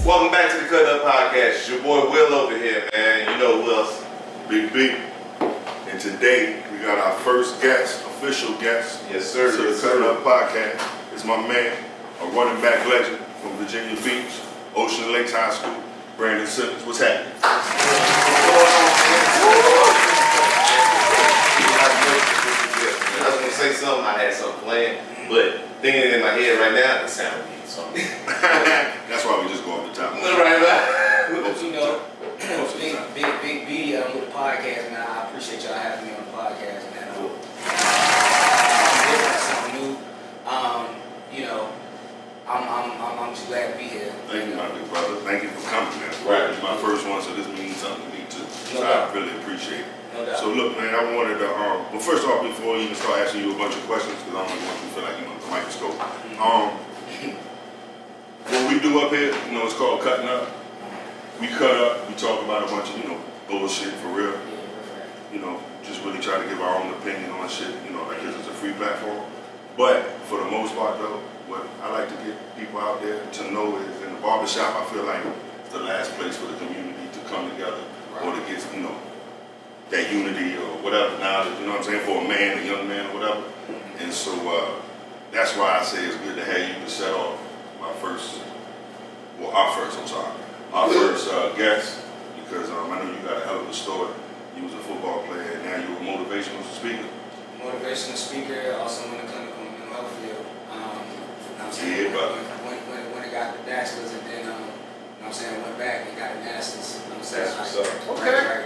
Welcome back to the KuttingUp podcast. It's your boy Will over here, man. You know who else? Big B. And today we got our first guest, official guest. Yes, sir. To the KuttingUp podcast. It's my man, a running back legend from Virginia Beach, Ocean Lakes High School, Brandon Simmons. What's happening? I was gonna say something. I had something planned, but thinking it in my head right now, it sounded weird. So that's why we just go off the top. Right. You know, big B with the podcast, man. I appreciate y'all having me on the podcast, man. Something new. You know, I'm just glad to be here. Thank you, my big brother. Thank you for coming, man. Right. It's my first one, so this means something to me too. So No I doubt. really appreciate it. No doubt. So look, man, I wanted to, well, first off, before I even start asking you a bunch of questions, because I don't want you to feel like you know the microscope. What we do up here, you know, it's called cutting up. We cut up, we talk about a bunch of, you know, bullshit for real. You know, just really try to give our own opinion on shit, you know, like this is a free platform. But for the most part though, what I like to get people out there to know is in the barbershop, I feel like it's the last place for the community to come together or to get, you know, that unity or whatever knowledge, you know what I'm saying, for a man, a young man or whatever. And so that's why I say it's good to have you to set off our first guest, because I know you got a hell of a story. You was a football player, and now you're a motivational speaker. Motivational speaker, also in the clinical mental health field. I'm saying, Yeah, brother. When I got the bachelor's and then, I'm saying, went back and got a master's. That's what's up. Okay.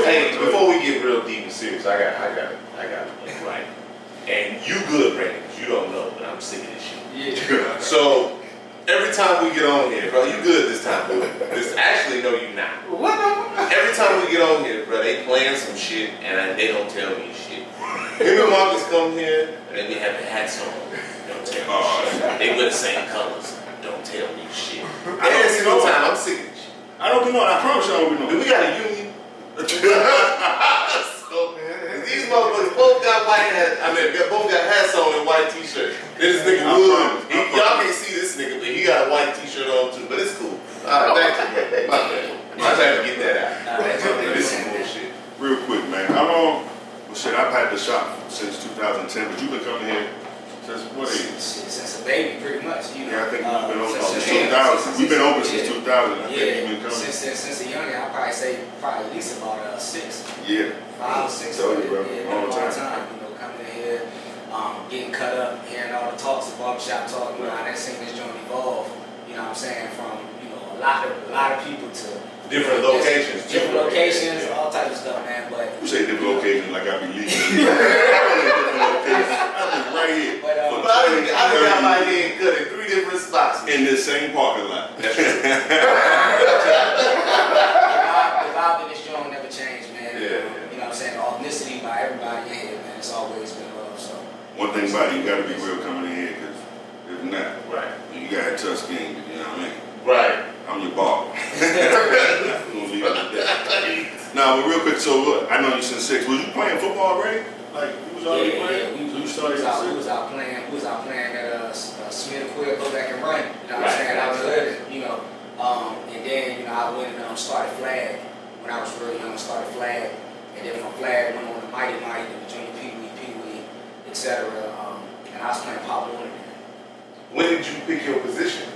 Hey, before we get real deep and serious, I got it right. And you good, Brandon, because you don't know, but I'm sick of this shit. Yeah. So every time we get on here, bro, you good this time, bro. Actually, no, you not. What? Every time we get on here, bro, they playing some shit and they don't tell me shit. Him and Marcus come here and they be having hats on. Don't tell me shit. They wear the same colors. Don't tell me shit. Every single time, I'm sick of this shit. I don't be knowing. I promise you I don't be Do knowing. we got a union? So, these motherfuckers both got white hats. Both got hats on and white t-shirts. This nigga Wood. Y'all can't see this nigga, but he got a white t-shirt on too. But it's cool. Alright, thank you. My bad. I'm trying to get that out. This is bullshit. Real quick, man. How long? Well, shit, I've had the shop since 2010, but you've been coming here since what age? Since a baby, pretty much. You know. Yeah, I think we've been open since since 2000. We've been open since yeah. 2000. I think Yeah, you've been coming. since a youngin', I'd probably say at least about 6. Yeah. 5 or 6. Told you, bro. Yeah, All a the long time. time. You know, coming in here, getting cut up, hearing all the talks, the barbershop talk. You know, I done seen this joint evolve. You know what I'm saying? From, you know, a lot of people to Different locations. different locations, all types of stuff, man. But You say different locations like I be leaving. Different locations. I be right here. But, For I 20, got my 30 head cut in 3 different spots. in this same parking lot. the vibe in this joint never changed, man. Yeah. You know what I'm saying? Authenticity by everybody in here, man. It's always been love. So One thing about it, you gotta be real coming in here, because if not, Right. you gotta touch skin, you know what I mean? Right. I'm your barber. I'm gonna leave it at that. Now, but real quick, so look, I know you since 6. Was you playing football already? Like, you was already playing? We was out playing at Smith Quill, go back and run. You know what I'm saying? I was good, you know. And then, you know, I went and started flag when I was real young. Started flag, and then from flag went on to Mighty, the junior Pee-wee, etc. And I was playing Pop Warner. When did you pick your position?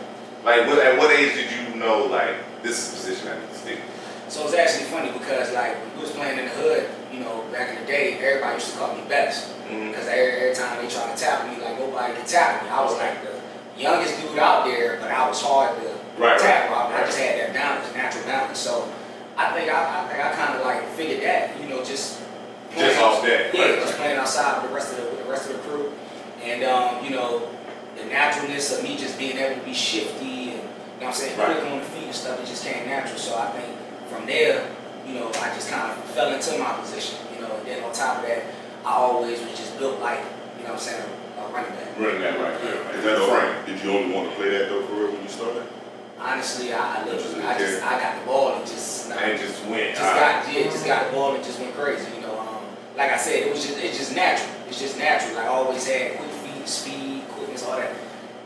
Like, at what age did you know, like, this is the position I need to stick? So it's actually funny because, like, when we was playing in the hood, you know, back in the day, everybody used to call me best. Because every time they try to tackle me, like, nobody could tackle me. I was like the youngest dude out there, but I was hard to tackle. I just had that balance, natural balance. So I think I kind of like figured that, you know, just off that. Yeah, just playing outside with the rest of the crew, and you know, the naturalness of me just being able to be shifty and, you know what I'm saying, quick on the feet and stuff, it just came natural. So I think from there, you know, I just kind of fell into my position, you know, and then on top of that, I always was just built like, you know what I'm saying, a running back. Running back, right. Yeah. Is that frame? Did you only want to play that though for real when you started? Honestly, I got the ball and just got the ball and just went crazy, you know. Like I said, it's just natural. It's just natural. Like I always had quick feet, speed, quickness, all that.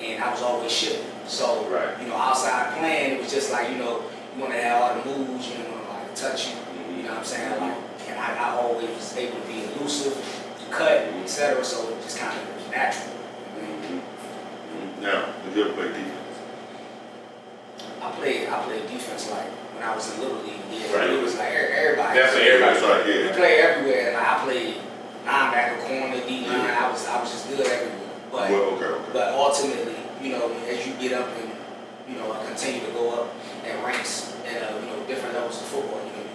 and I was always shifting. So, you know, outside playing, it was just like, you know, you want to have all the moves, you want to like touch you, you know what I'm saying? Like, and I always was able to be elusive, cut, etc. So it just kind of was natural. Now, did you ever play defense? I played defense like when I was in Little League. Yeah, Right. it was like everybody. That's what everybody's like, We played everywhere. Like I played linebacker, corner, D line. I was just good everywhere. But but ultimately, you know, as you get up and you know continue to go up in ranks and you know different levels of football, you know,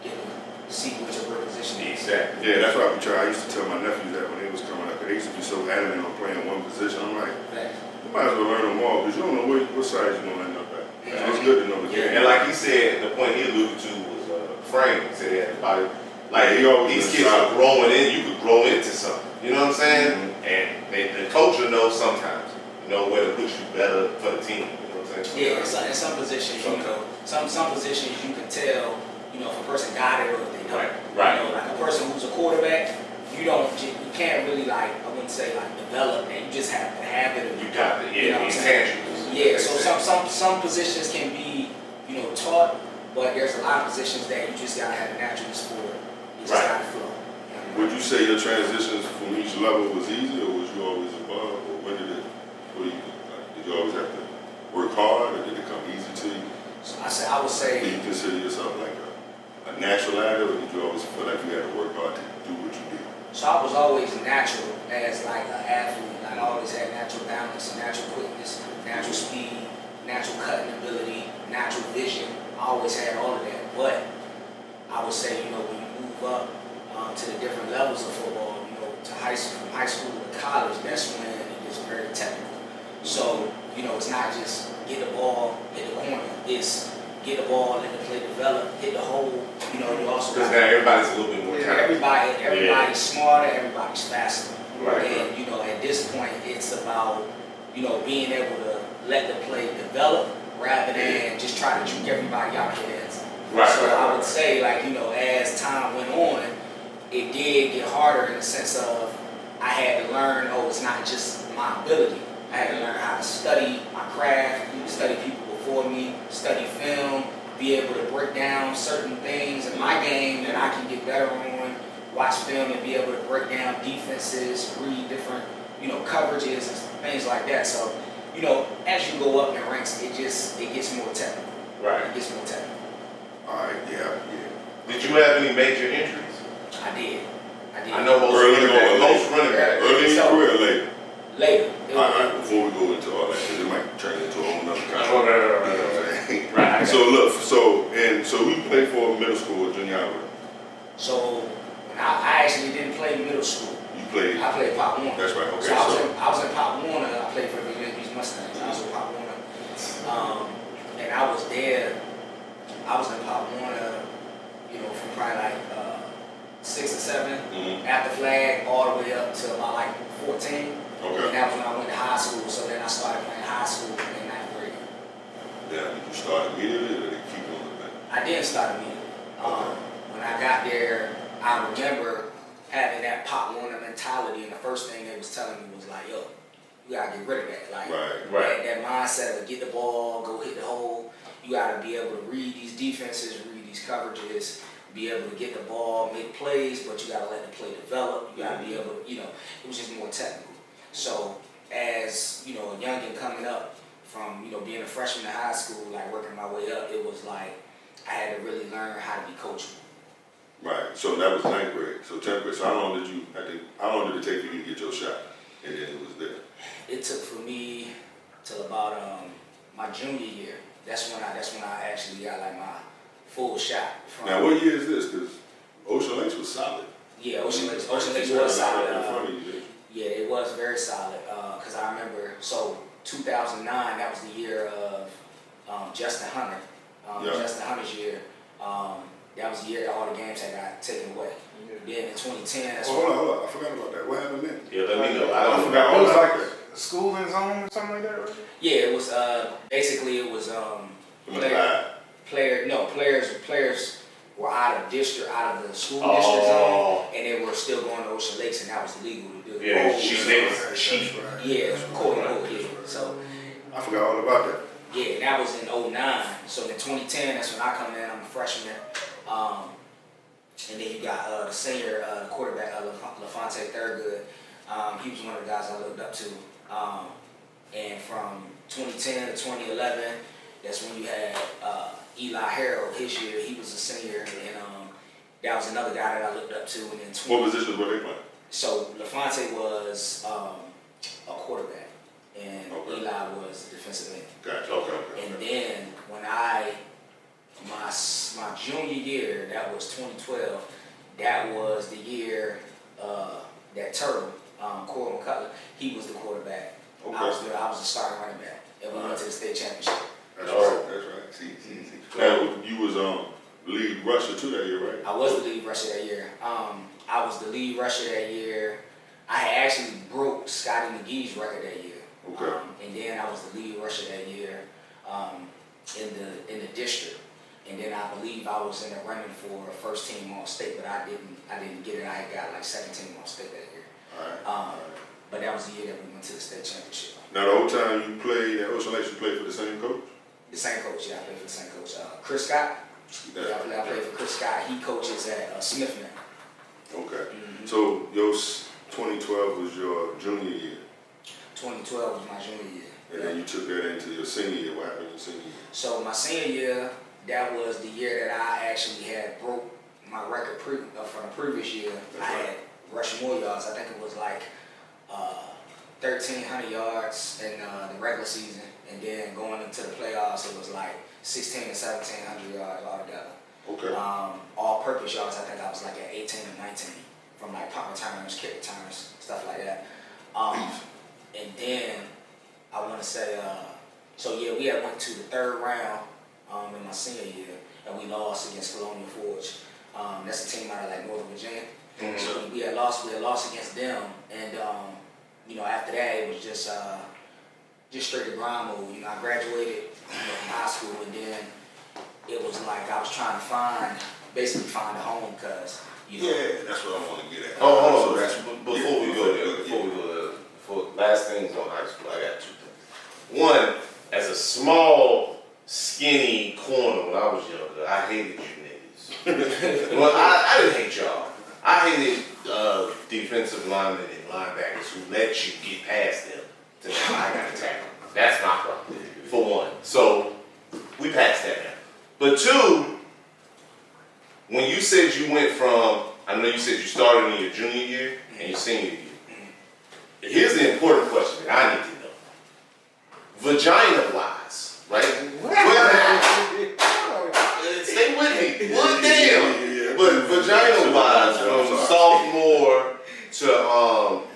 you get to see what your position is. Exactly. Yeah, that's what I be trying. I used to tell my nephews that when they was coming up, 'cause they used to be so adamant on playing one position. I'm like, you might as well learn them all because you don't know what size you're gonna end up at. So it's good to know the game. And like he said, the point he alluded to was frame. He said he had the body. Like these kids are growing in, you could grow into something. You know what I'm saying? And the coach will know sometimes, know where to put you better for the team. You know what I'm saying? Yeah, in some positions, you know, some positions you can tell, you know, if a person got it or if they don't. Right. You know, like a person who's a quarterback, you can't really like, I wouldn't say like develop it. You just have to have it. You got it. You know Yeah, intangibles. Yeah. So some positions can be, you know, taught, but there's a lot of positions that you just gotta have a naturalness for it. You just gotta flow. Would you say your transitions from each level was easy, or was you always above, or when did it? What do you think? Like, did you always have to work hard, or did it come easy to you? So I would say. Do you consider yourself like a natural athlete, or did you always feel like you had to work hard to do what you did? So I was always natural as like an athlete. Like I always had natural balance, natural quickness, natural speed, natural cutting ability, natural vision. I always had all of that. But I would say, you know, when you move up to the different levels of football, you know, to from high school to college, that's when it gets very technical. So, you know, it's not just get the ball, hit the corner. It's get the ball, let the play develop, hit the hole. You know, you also because now everybody's a little bit more talented. Everybody's smarter, everybody's faster. Right. And you know, at this point, it's about you know being able to let the play develop rather than just try to juke everybody out of heads. Right. So I would say, like you know, as time went on, it did get harder in the sense of I had to learn. Oh, it's not just my ability. I had to learn how to study my craft, study people before me, study film, be able to break down certain things in my game that I can get better on, watch film and be able to break down defenses, read different, you know, coverages and things like that. So, you know, as you go up in ranks, it gets more technical. Right. It gets more technical. All right, yeah. Did you have any major injuries? I did. I know most running backs. Early in your career or later? Later. All right, before we go into all that, because it might turn into a whole nother conversation. Right. So look, so we played for middle school or junior high. So I actually didn't play middle school. You played. I played Pop Warner. That's right. Okay. So I was in Pop Warner. I played for the Beach Mustangs. I was in Pop Warner, and I was there. I was in Pop Warner, you know, from probably like 6 or 7 at the flag all the way up to about like 14. Okay. And that was when I went to high school. So then I started playing high school in 9th grade. Yeah. Did you start immediately, or did they keep you on the bench? I didn't start immediately. When I got there, I remember having that Pop Warner mentality, and the first thing they was telling me was like, "Yo, you gotta get rid of that. Like, that mindset of get the ball, go hit the hole. You gotta be able to read these defenses, read these coverages, be able to get the ball, make plays, but you gotta let the play develop. You gotta be able to, you know, it was just more technical. So as you know, a youngin coming up from you know being a freshman in high school, like working my way up, it was like I had to really learn how to be coachable. Right. So that was 9th grade. So 10th grade. So how long did it take for you to get your shot? And then it was there. It took for me till about my junior year. That's when I actually got like my full shot. Now what year is this? Because Ocean Lakes was solid. Yeah, Ocean Lakes was solid. Yeah, it was very solid. Because I remember, so 2009, that was the year of Justin Hunter. Justin Hunter's year. That was the year that all the games had got taken away. Then in 2010, that's hold on. I forgot about that. What happened then? Yeah, let me know. I forgot. It was like a schooling zone or something like that, right? Yeah, it was players were out of the school district zone, and they were still going to Ocean Lakes, and that was illegal to do. Yeah, they was cheap. Yeah, quote unquote, yeah. So I forgot all about that. yeah, and that was in 2009. So in 2010, that's when I come in. I'm a freshman. And then you got the senior quarterback, LaFonte Thurgood. He was one of the guys I looked up to. And from 2010 to 2011, that's when you had Eli Harrell. His year, he was a senior, and that was another guy that I looked up to. And then What positions were they playing? So LaFonte was a quarterback, and Eli was a defensive end. Gotcha. Okay. And then when my junior year, that was 2012, that was the year that Turtle, Corey McCutcheon, he was the quarterback. Okay. I was the starting running back, and we went to the state championship. That's right. See. Now, you was lead rusher too that year, right? I was the lead rusher that year. I was the lead rusher that year. I had actually broke Scotty McGee's record that year. Okay. And then I was the lead rusher that year in the district. And then I believe I was in the running for first team all state, but I didn't get it. I had got like second team all state that year. All right. But that was the year that we went to the state championship. Now, the whole time you played at Ocean Lakes, you played for the same coach? The same coach, yeah, I played for the same coach. Chris Scott. Yeah, I played for Chris Scott. He coaches at Smith now. Okay. Mm-hmm. So your 2012 was your junior year. 2012 was my junior year. And then you took that into your senior year. What happened in your senior year? So my senior year, that was the year that I actually had broke my record from the previous year. I had rushed more yards. I think it was like 1,300 yards in the regular season, and then going into the playoffs, it was like 1,600 to 1,700 yards altogether. Okay. All-purpose yards, I think I was like at 18 or 19 from like punt returners, kick returners, stuff like that. And then I want to say, so yeah, we had went to the third round in my senior year, and we lost against Colonial Forge. That's a team out of like Northern Virginia. Mm-hmm. So we had lost against them, and after that it was just straight to grind mode. I graduated from high school, and then it was like I was trying to find a home, because Yeah, that's what I want to get at. Hold on. So that's Before we go there, before last things on high school, I got 2 things. One, as a small, skinny corner when I was younger, I hated you niggas. Well, I didn't hate y'all. I hated defensive linemen and linebackers who let you get past them to now I got to tackle. That's my problem, for one. So we passed that now. But 2, when you said you went from, I know you said you started in your junior year and your senior year. Here's the important question that I need to know. Vagina-wise, right? Stay with me. Well, damn. But vagina-wise, from sophomore to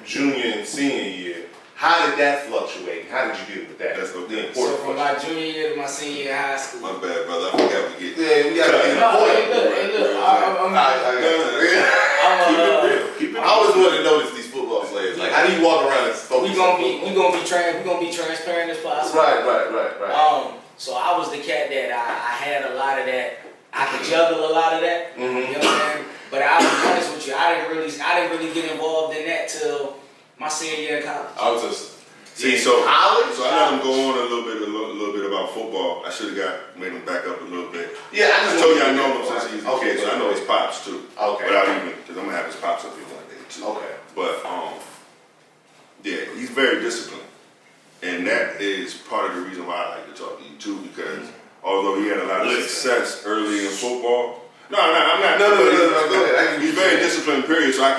junior and senior year, how did that fluctuate? How did you deal with that? That's the So important from my junior year to my senior year in high school. My bad, brother. I forgot we get Yeah, we got to get the point. I always wanted to notice these football players. Like, how do you walk around and focus? We gonna be transparent as possible. Right. So I was the cat that I had a lot of that. I could juggle a lot of that. Mm-hmm. You know what I'm saying? But I was honest with you, I didn't really get involved in that till my senior year in college. I was just so college. So I let him go on a little bit about football. I should have made him back up a little bit. Yeah, I I told you I know him since he's okay. So I know his pops too. Okay. Without even, because I'm gonna have his pops up here one day too. Okay. But yeah, he's very disciplined, and that is part of the reason why I like to talk to you too. Because although he had a lot of success early in football, I'm not. No. Go ahead. He's very disciplined. Period. So I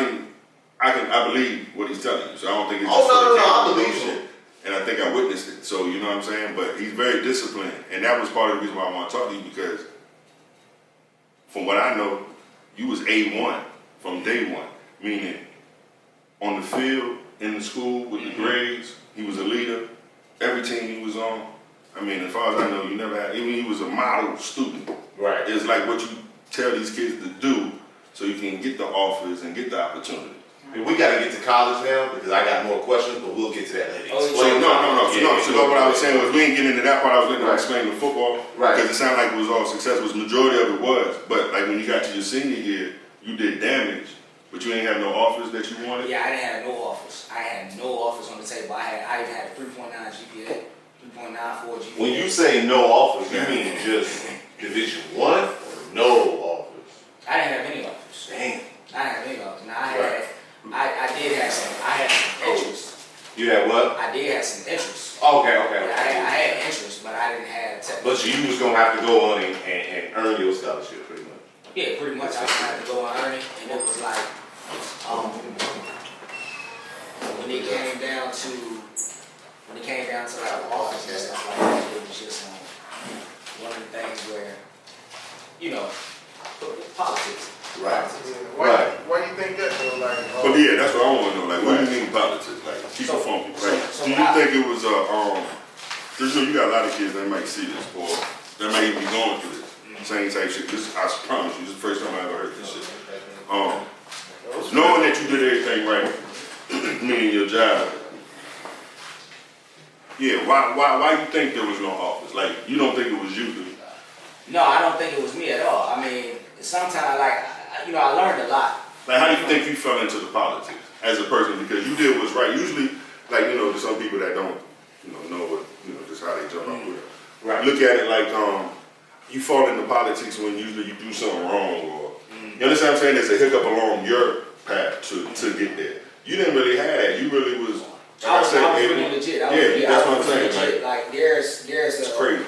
believe what he's telling you. So I don't think it's just I believe shit. And I think I witnessed it. So you know what I'm saying. But he's very disciplined, and that was part of the reason why I want to talk to you, because from what I know, you was A1 from day one, meaning on the field, in the school, with the grades. He was a leader. Every team he was on. I mean, as far as I know, you never had. Even he was a model student. Right. It's like what you tell these kids to do, so you can get the offers and get the opportunity. And we got to get to college now because I got more questions, but we'll get to that later. Oh, Explain. So what I was saying was we ain't getting into that part. I was letting them explain the football. Right. Because it sounded like it was all successful. Majority of it was. But like when you got to your senior year, you did damage, but you ain't have no offers that you wanted? Yeah, I didn't have no offers. I had no offers on the table. I even had a 3.9 GPA, 3.94 GPA. When you say no offers, you mean just Division I or no offers? I didn't have any offers. Damn. I didn't have any offers. Now I did have some interest. You had what? I did have some interest. Okay. I had interest, but I didn't have technical. But you was gonna have to go on and earn your scholarship pretty much. Yeah, pretty much. I was gonna have to go and earn it, and it was like, when it came down to like offers and stuff like that, it was just one of the things where, politics. Right. Yeah. Why you think that though? Like, But yeah, that's what I want to know. Like, what do you mean politics? Like, keep it funky. Like, do you think it was because you got a lot of kids that might see this or that might even be going through this same type shit. This, I promise you, this is the first time I ever heard this shit. Knowing that you did everything right, meaning your job. Yeah, why you think there was no offers? Like, you don't think it was you, do you? No, I don't think it was me at all. I mean, sometimes, like, I learned a lot. Like, how do you think you fell into the politics as a person? Because you did what's right. Usually, like, there's some people that don't, know what, just how they jump out with it. Right. Look at it like, you fall into politics when usually you do something wrong or, you understand what I'm saying? There's a hiccup along your path to get there. You didn't really have that. You really was, I was really legit. That's what I'm saying. Legit. Like, there's it's crazy.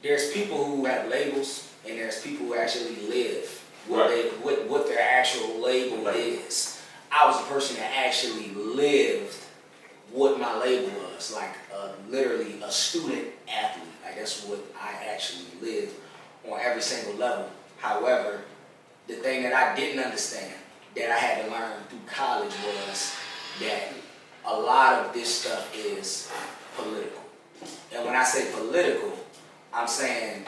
There's people who have labels, and there's people who actually live what their actual label is. I was a person that actually lived what my label was, like literally a student athlete. Like, that's what I actually lived on every single level. However, the thing that I didn't understand, that I had to learn through college, was that a lot of this stuff is political. And when I say political, I'm saying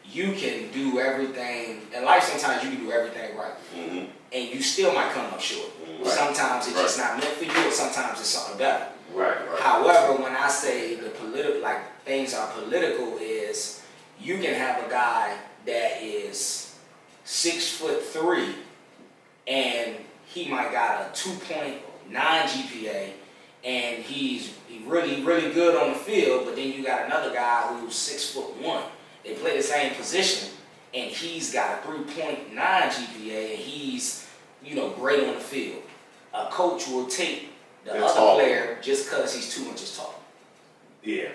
you can do everything, in life sometimes you can do everything right, and you still might come up short. Right. Sometimes it's just not meant for you, or sometimes it's something better. Right. However, when I say the political, like things are political, is you can have a guy that is 6'3", and he might got a 2.9 GPA, and he's really, really good on the field, but then you got another guy who's 6'1". They play the same position, and he's got a 3.9 GPA, and he's, great on the field. A coach will take the other player just because he's 2 inches tall. Yeah.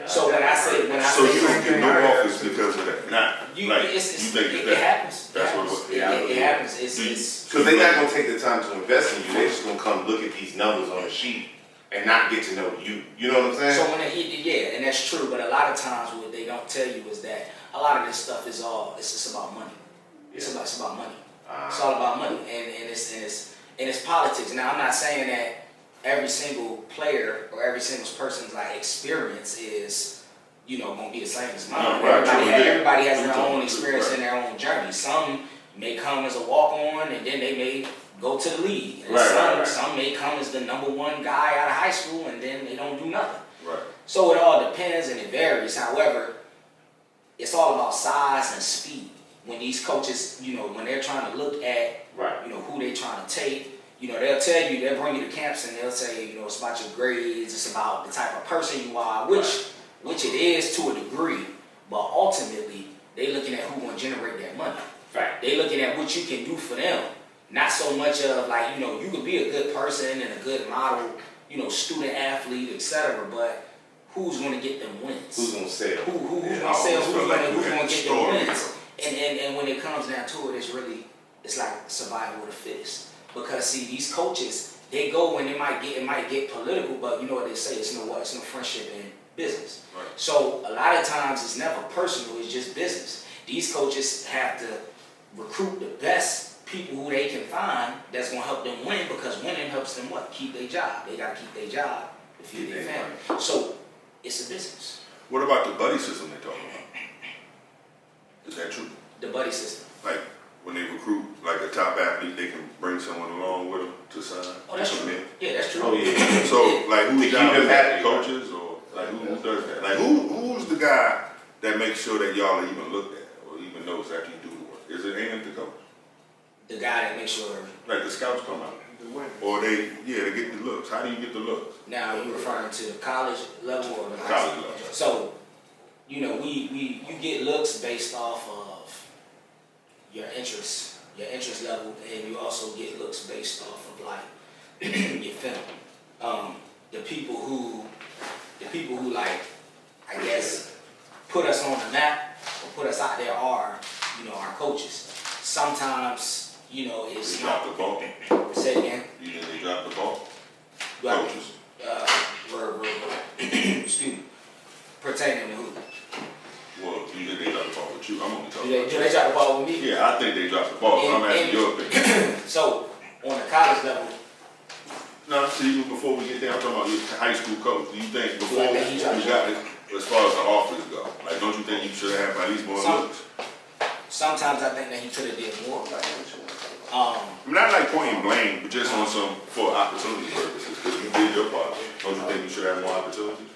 So when I say you don't get no offers because of that. Nah. It happens. That's what it was. It happens. It's because they're not gonna take the time to invest in you. They're just gonna come look at these numbers on a sheet and not get to know you. You know what I'm saying? So and that's true. But a lot of times what they don't tell you is that a lot of this stuff is it's about money. Yeah. It's about money. It's all about money, and it's politics. Now, I'm not saying that every single player or every single person's experience is gonna be the same as mine. Everybody has their own experience and their own journey. Some may come as a walk-on, and then they may go to the league. And some may come as the #1 guy out of high school, and then they don't do nothing. Right. So it all depends and it varies. However, it's all about size and speed. When these coaches, when they're trying to look at, who they're trying to take, they'll tell you, they'll bring you to camps and they'll say, it's about your grades, it's about the type of person you are, which it is to a degree, but ultimately, they looking at who's going to generate that money. Right. They looking at what you can do for them. Not so much of you could be a good person and a good model, student athlete, etc. But who's going to get them wins? Who's going to sell? Who's going to sell? Who's going to get them wins? And when it comes down to it, it's like survival of the fittest. Because see, these coaches, they go and it might get political, but you know what they say, it's no friendship in business. Right. So a lot of times it's never personal, it's just business. These coaches have to recruit the best people who they can find that's gonna help them win, because winning helps them what? Keep their job. They gotta keep their job to feed their family. So it's a business. What about the buddy system they're talking about? Is that true? The buddy system. Like, when they recruit like a top athlete, they can bring someone along with them to sign. Oh, that's true. Yeah, that's true. Oh yeah. So like who's To down keep with them that? happy. Coaches or like who does that? Like who's the guy that makes sure that y'all are even looked at or even knows after you do the work? Is it any of the coach? The guy that makes sure. Like the scouts come out. Or they get the looks. How do you get the looks? Now you referring to the college level or the high College school? level. So, you know, you get looks based off of your interest level, and you also get looks based off of like your film. The people who like, I guess, put us on the map or put us out there are, you know, our coaches. Sometimes, you know, it's They drop the ball. Say it again. You think they drop the ball? Right. Coaches. Excuse me. Pertaining to who? Well, you think they drop the ball with you? I'm only talking Do about they drop the ball with me? Yeah, I think they drop the ball. I'm asking your opinion. So, on the college level, No, see, before we get there, I'm talking about your high school coach. Do you think before Do I think he you got it, as far as the offers go, like don't you think you should have at least more looks? sometimes I think that he could have did more. Not like pointing blame, but just on some for opportunity purposes. Because you did your part. Don't you think you should have more opportunities?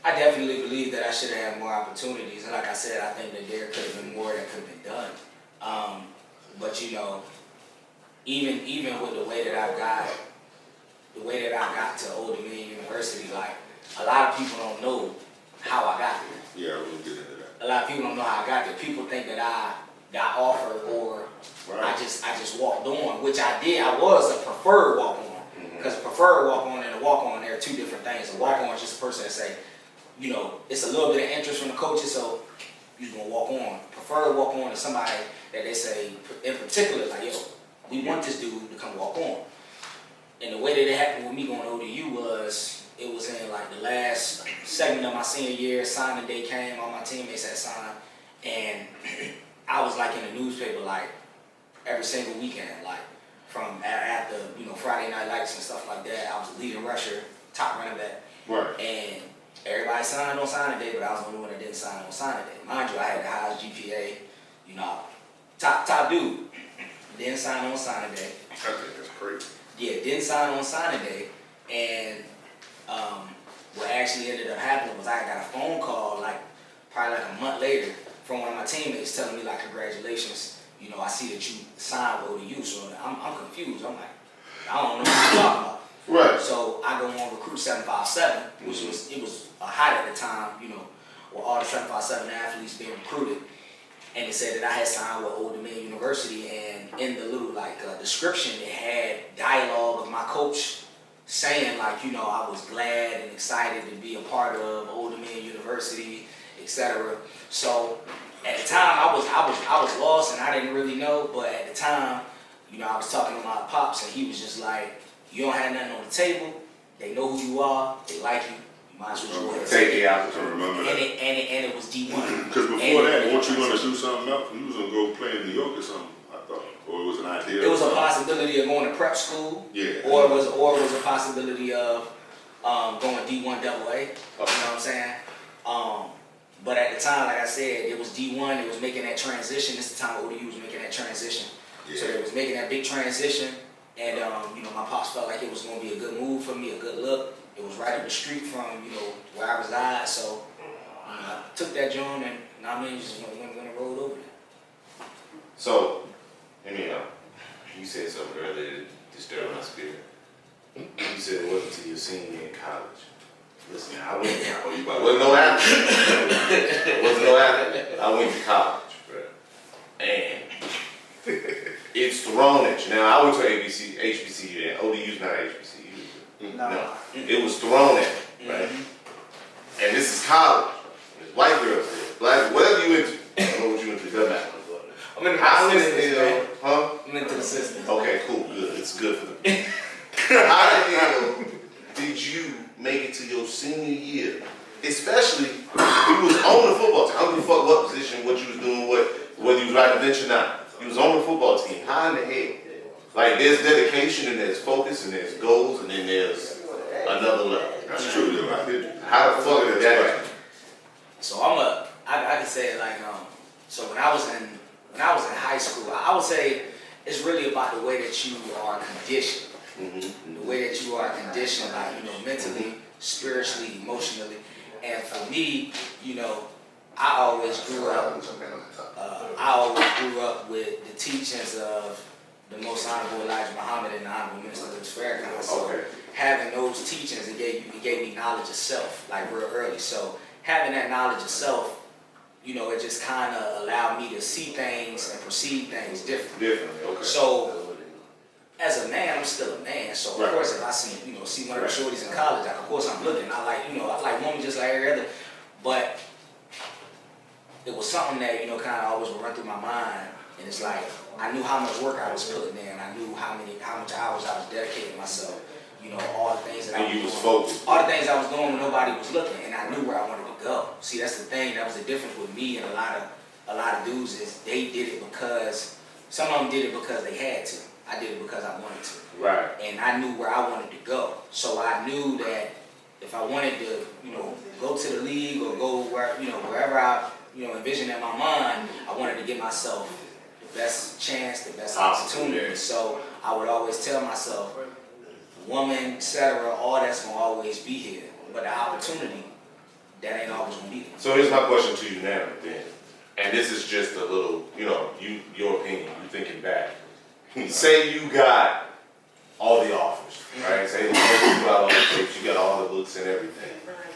I definitely believe that I should have had more opportunities. And like I said, I think that there could have been more that could have been done. But you know, even with the way that I got to Old Dominion University, like a lot of people don't know how I got there. Yeah, we'll get into that. A lot of people don't know how I got there. People think that I got offered or Right. I just walked on, which I did. I was a preferred walk on, because a preferred walk on and a walk on, they're two different things. A walk on is just a person that say, you know, it's a little bit of interest from the coaches, so you're gonna walk on. Preferred walk on is somebody that they say in particular, like, yo, we want this dude to come walk on. And the way that it happened with me going to ODU was, it was in like the last segment of my senior year, signing day came, all my teammates had signed, and I was like in the newspaper like every single weekend, like from after, you know, Friday night lights and stuff like that. I was the leading rusher, top running back. Right. And everybody signed on signing day, but I was the only one that didn't sign on signing day. Mind you, I had the highest GPA, you know, top dude. Didn't sign on signing day. I think that's crazy. Yeah, didn't sign on signing day. And what actually ended up happening was I got a phone call like probably like a month later from one of my teammates telling me like, congratulations, you know, I see that you signed with ODU. So I'm confused. I'm like, I don't know what you're talking about. Right. So I go on Recruit 757, which was a hot at the time, you know, with all the 757 athletes being recruited. And it said that I had signed with Old Dominion University, and in the little like description, it had dialogue of my coach saying like, you know, I was glad and excited to be a part of Old Dominion University, etc. So at the time, I was lost and I didn't really know. But at the time, you know, I was talking to my pops, and he was just like, "You don't have nothing on the table. They know who you are. They like you. You might as well go ahead and Take the I opportunity. remember that. And it was D1. Because before that, weren't you going to do something else? You was going to go play in New York or something, I thought. Or it was an idea. It was a possibility of going to prep school. Yeah. Or it was a possibility of going D1 AA. You know what I'm saying? But at the time, like I said, it was D1. It was making that transition. This is the time ODU was making that transition. Yeah. So it was making that big transition. And you know, my pops felt like it was going to be a good move for me, a good look. It was right up the street from, you know, where I reside. So I took that joint, and I mean, just went and rolled over there. So, you said something earlier that disturbed my spirit. You said it wasn't until your senior year in college. Listen, I wasn't no athlete. Wasn't no athlete. I went to college, bro. And it's thrown at you. Now, I went to HBCU, and ODU's not HBCU. No. It was thrown at me, right? And this is college. There's white girls there, black, whatever you into. I don't know what you into, doesn't matter. I'm into How the the systems, hell, man. huh? I'm into the systems. Okay, cool, good. It's good for them. How the hell did you make it to your senior year? Especially, you was on the football team. I don't give a fuck what position, what you was doing, whether you was riding the bench or not. You was on the football team. How in the hell? Like, there's dedication and there's focus and there's goals and then there's another level. That's true, though. I did. How the fuck did that happen? So I can say it like, so when I was in when I was in high school, I would say it's really about the way that you are conditioned. Mm-hmm. The way that you are conditioned, like, mentally, spiritually, emotionally. And for me, I always grew up with the teachings of the Most Honorable Elijah Muhammad and the Honorable Minister Louis Farrakhan. So having those teachings, it gave me knowledge of self, like real early. So having that knowledge of self, it just kind of allowed me to see things and perceive things differently. Okay. So as a man, I'm still a man. So of course, if I see one of the shorties in college, of course I'm looking. I like women just like every other. But it was something that kind of always would run through my mind, and it's like I knew how much work I was putting in. I knew how much hours I was dedicating myself. All the things that I was doing. Focused. All the things I was doing when nobody was looking, and I knew where I wanted to go. See, that's the thing. That was the difference with me and a lot of dudes is they did it because some of them did it because they had to. I did it because I wanted to. Right. And I knew where I wanted to go. So I knew that if I wanted to, go to the league or go wherever I, envisioned in my mind, I wanted to give myself the best chance, the best opportunity. So I would always tell myself, woman, etc., all that's gonna always be here. But the opportunity, that ain't always gonna be there. So here's my question to you now, then. And this is just a little, your opinion, you thinking back. Say you got all the offers, right? Say you got all the tapes, you got all the books and everything.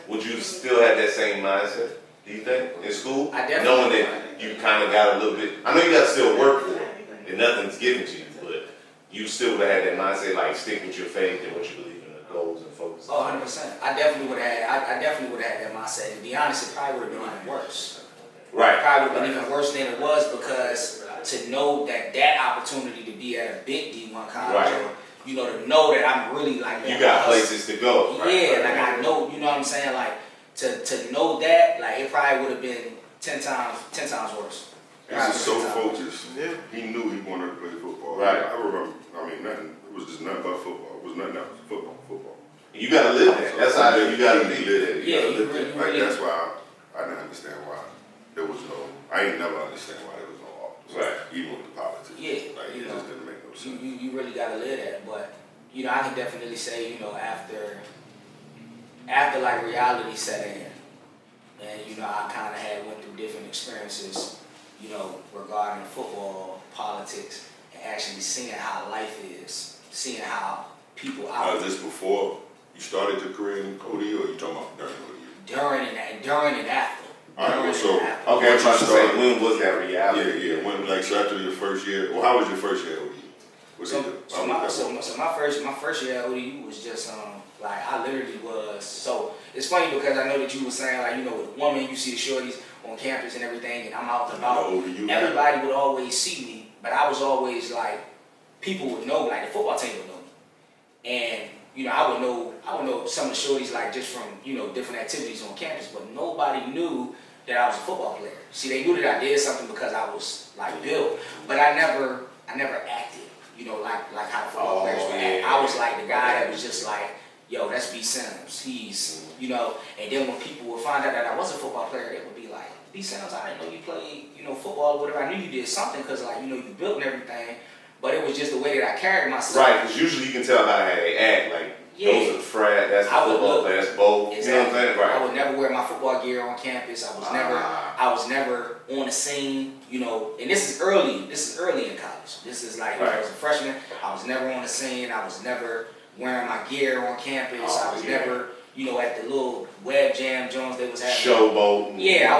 Would you still have that same mindset, do you think, in school? I definitely knowing that you kind of got a little bit, I know you got to still work for it, and nothing's given to you, but you still would have had that mindset, like stick with your faith and what you believe in, the goals and focus. Oh, 100%. I definitely would have had that mindset. To be honest, it probably would have been even worse. Right. It probably would have been even worse than it was because to know that opportunity to be at a big D1 college, or, to know that I'm really like you got places to go. Yeah, I know, what I'm saying, like to know that, like it probably would have been 10 times worse. He was so focused. Yeah. He knew he wanted to play football. Right. I remember. Nothing. It was just nothing but football. It was nothing else. Football. You gotta live that. That's how you gotta be live that. You really. That's why I didn't understand why there was no. I ain't never understand why there was no office. Right. Even with the politics. Yeah. It just didn't make no sense. You really gotta live that, but I can definitely say after like reality set in, and I kind of had went through different experiences, regarding football, politics, and actually seeing how life is, seeing how people Is this before you started your career in ODU, or you talking about during ODU? During and after. All right, well, so okay, I'm trying to say, when was that reality? Yeah. When, like, so after your first year, well, how was your first year at ODU? My first year at ODU was just like I literally was. So it's funny because I know that you were saying like with a woman you see the shorties on campus and everything, and I'm out and about. Everybody would always see me, but I was always like people would know, like the football team would know me, and I would know some of the shorties like just from different activities on campus, but nobody knew that I was a football player. See, they knew that I did something because I was like built, but I never acted, like how football players would act. I was like the guy that was just like, yo, that's B Simmons. He's, and then when people would find out that I was a football player, they would be like, B Simmons, I didn't know you played, football or whatever. I knew you did something because like, you built and everything, but it was just the way that I carried myself. Right, because usually you can tell by how they act, like, those are the frat, that's the football player, that's both. Exactly. You know what I'm saying? Right. I would never wear my football gear on campus. I was never on the scene, and this is early in college. This is like when I was a freshman, I was never on the scene. I was never wearing my gear on campus. I was never, at the little web jam joints they was having. Showboat. Yeah, I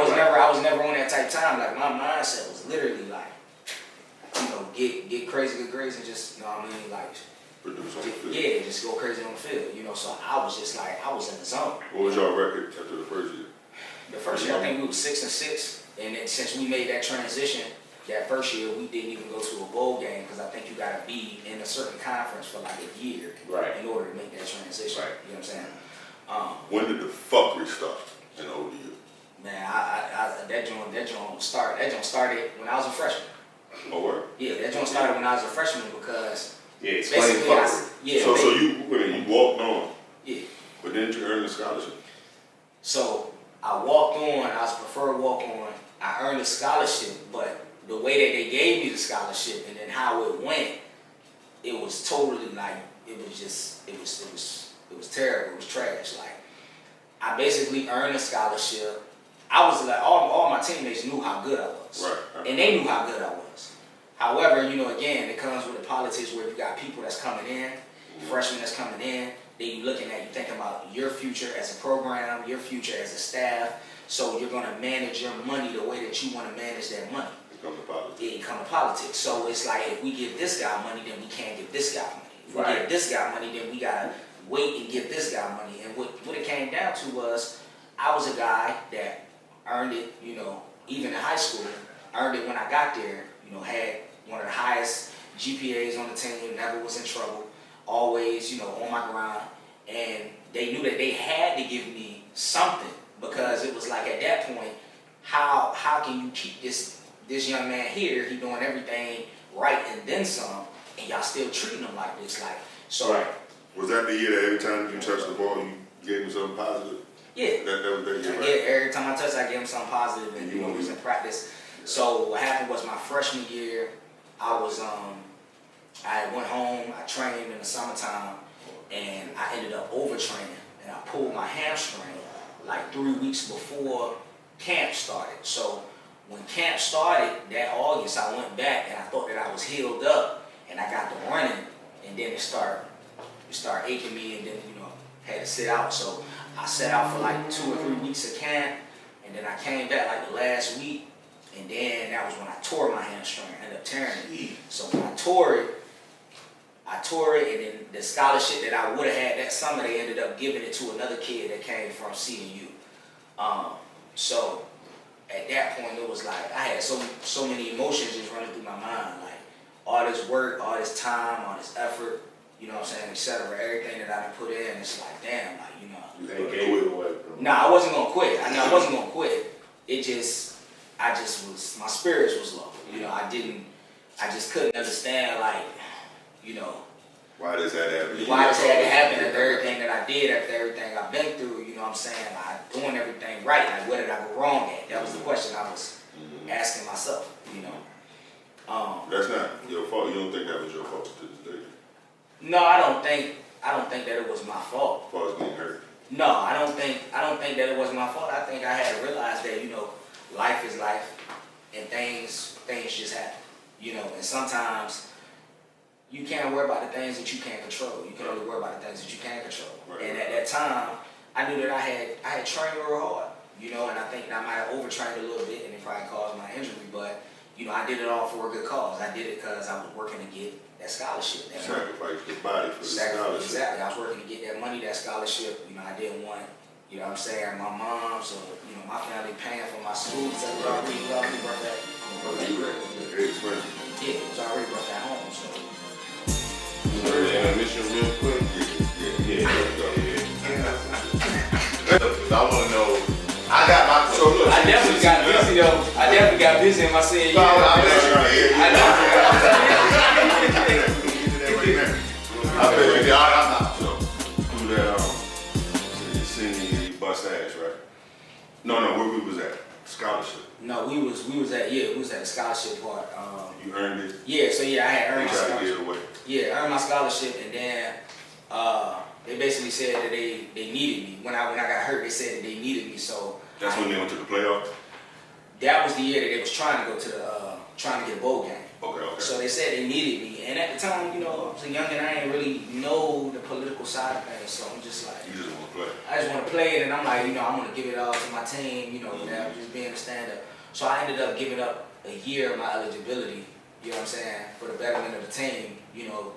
was never on that type of time. Like my mindset was literally like, get crazy, and just, like just go crazy on the field, so I was just like, I was in the zone. What was your record after the first year? The first year, I think we were 6-6, and then since we made that transition, that first year, we didn't even go to a bowl game, because I think you gotta be in a certain conference for like a year in order to make that transition, you know what I'm saying? When did the fuckery start in ODU? Man, that joint started when I was a freshman. Oh, word? Yeah, that joint started when I was a freshman, because explain fuckery. So you walked on. Yeah. But didn't you earn the scholarship? So I walked on. I was preferred walk on. I earned a scholarship, but the way way that they gave me the scholarship and then how it went, it was totally like, it was terrible, it was trash. Like, I basically earned a scholarship. I was like, all my teammates knew how good I was. Right. And they knew how good I was. However, again, it comes with the politics where you got people that's coming in, freshmen that's coming in, then you looking at, you thinking about your future as a program, your future as a staff, so you're gonna manage your money the way that you wanna manage that money. It comes to politics. It come to politics. So it's like, if we give this guy money, then we can't give this guy money. If we give this guy money, then we gotta wait and give this guy money. And what it came down to was, I was a guy that earned it, even in high school, earned it when I got there, had one of the highest GPAs on the team, never was in trouble, always, on my grind. And they knew that they had to give me something, because it was like, at that point, how can you keep this young man here, he doing everything right and then some, and y'all still treating him like this, like, so. Right. Was that the year that every time you touched the ball, you gave him something positive? Yeah. That was that year, right? Yeah, every time I touched, I gave him something positive, and it was in practice. So what happened was, my freshman year, I went home, I trained in the summertime, and I ended up overtraining, and I pulled my hamstring like 3 weeks before camp started. So when camp started that August, I went back and I thought that I was healed up, and I got to running, and then it started aching me, and then had to sit out. So I sat out for like 2 or 3 weeks of camp, and then I came back like the last week, and then that was when I tore my hamstring. I ended up tearing it. So when I tore it, and then the scholarship that I would have had that summer, they ended up giving it to another kid that came from CNU. So at that point, it was like, I had so many emotions just running through my mind, like all this work, all this time, all this effort, et cetera, everything that I done put in, it's like, damn, like, They gave it away. Nah, I wasn't gonna quit. I wasn't gonna quit. I just was, my spirits was low. I just couldn't understand, like, Why does that happen? why this had to happen after everything that I did, after everything I've been through, I'm saying? Like, doing everything right, like, where did I go wrong at? That was the question I was asking myself, That's not your fault. You don't think that was your fault to this day? No, I don't think that it was my fault. As far as getting hurt? No, I don't think that it was my fault. I think I had to realize that, life is life, and things just happen, and sometimes you can't worry about the things that you can't control. You can only worry about the things that you can control. Right. And at that time, I knew that I had trained real hard, and I think that I might have overtrained a little bit, and it probably caused my injury, but I did it all for a good cause. I did it because I was working to get that scholarship. That Sacrifice your body for the scholarship. Exactly. I was working to get that money, that scholarship. I didn't want, my mom, so, my family paying for my school. So it was already brought that. Very expensive. Yeah, it was already brought that home. So. Intermission real quick. Yeah. I want to know. I got my. So look, I definitely got busy though. I definitely got busy in my senior year. I bet you did. I'm not. So, through that, your senior year, you bust ass, right? No, where we was at? Scholarship. No, we was at the scholarship part. You earned it? Yeah, so I had earned my You tried to scholarship. get it away. Yeah, earned my scholarship, and then they basically said that they needed me. When I got hurt, they said that they needed me. So That's when they went to the playoffs? that was the year that they was trying to go to trying to get a bowl game. Okay. So they said they needed me, and at the time, I was a young and I didn't really know the political side of things. So I'm just like, You just want to play. I just want to play it, and I'm like, I'm going to give it all to my team, without just being a stand-up. So I ended up giving up a year of my eligibility, for the betterment of the team,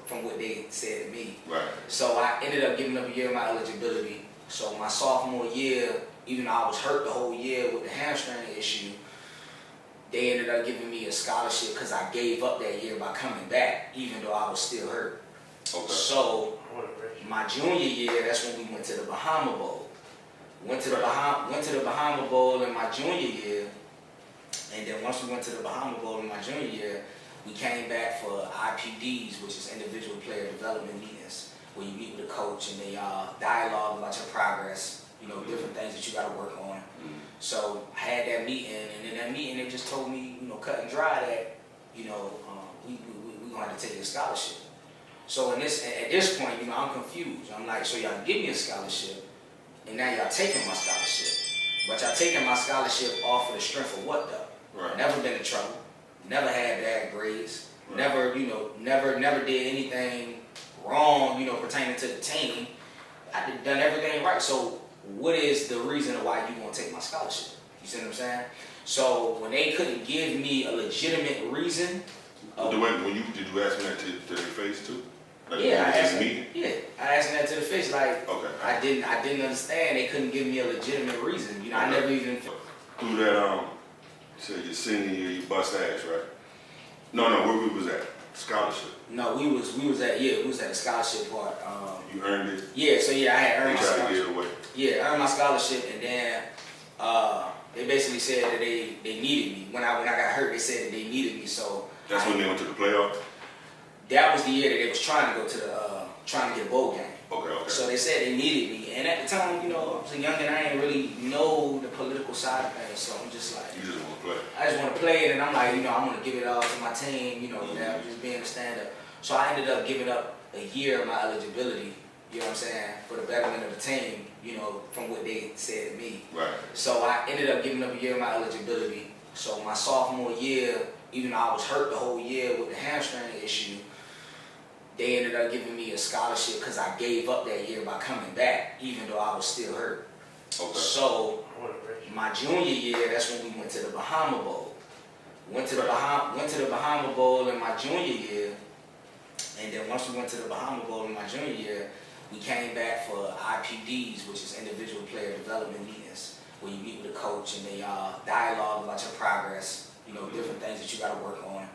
from what they said to me. Right. So I ended up giving up a year of my eligibility. So my sophomore year, even though I was hurt the whole year with the hamstring issue, they ended up giving me a scholarship because I gave up that year by coming back, even though I was still hurt. Okay. So my junior year, that's when we went to the Bahama Bowl. Went to the Bahama Bowl in my junior year, and then once we went to the Bahama Bowl in my junior year, we came back for IPDs, which is individual player development meetings, where you meet with a coach and they dialogue about your progress, different things that you got to work on. So I had that meeting, and in that meeting they just told me, cut and dry, that we gonna have to take your scholarship. So at this point, I'm confused. I'm like, so y'all give me a scholarship, and now y'all taking my scholarship. But y'all taking my scholarship off of the strength of what though? Right. Never been in trouble. Never had bad grades. Right. Never did anything wrong, pertaining to the team. I done everything right. So what is the reason why you gonna take my scholarship? You see what I'm saying? So when they couldn't give me a legitimate reason. Did you ask me that to their face too? Like, Yeah, I asked them that to the face. Like, okay. I didn't understand. They couldn't give me a legitimate reason. I never even. Through that, you said your senior year, you bust ass, right? No, where we was at? Scholarship. No, we was at the scholarship part. You earned it. Yeah, so I had earned my They tried to scholarship. get it away. Yeah, earned my scholarship, and then they basically said that they needed me. When I got hurt, they said that they needed me. So that's when they went to the playoffs. That was the year that they was trying to go to trying to get a bowl game. Okay. So they said they needed me, and at the time, I was a youngin', I didn't really know the political side of things. So I'm just like, You just want to play. I just want to play it, and I'm like, I'm gonna give it all to my team, without just being a stand-up. So I ended up giving up a year of my eligibility, you know what I'm saying, for the betterment of the team, from what they said to me. Right. So I ended up giving up a year of my eligibility. So my sophomore year, even though I was hurt the whole year with the hamstring issue, they ended up giving me a scholarship because I gave up that year by coming back, even though I was still hurt. Okay. So my junior year, that's when we went to the Bahama Bowl. Went to the Bahama Bowl in my junior year, and then once we went to the Bahama Bowl in my junior year, we came back for IPDs, which is individual player development meetings, where you meet with a coach and they dialogue about your progress, different things that you got to work on.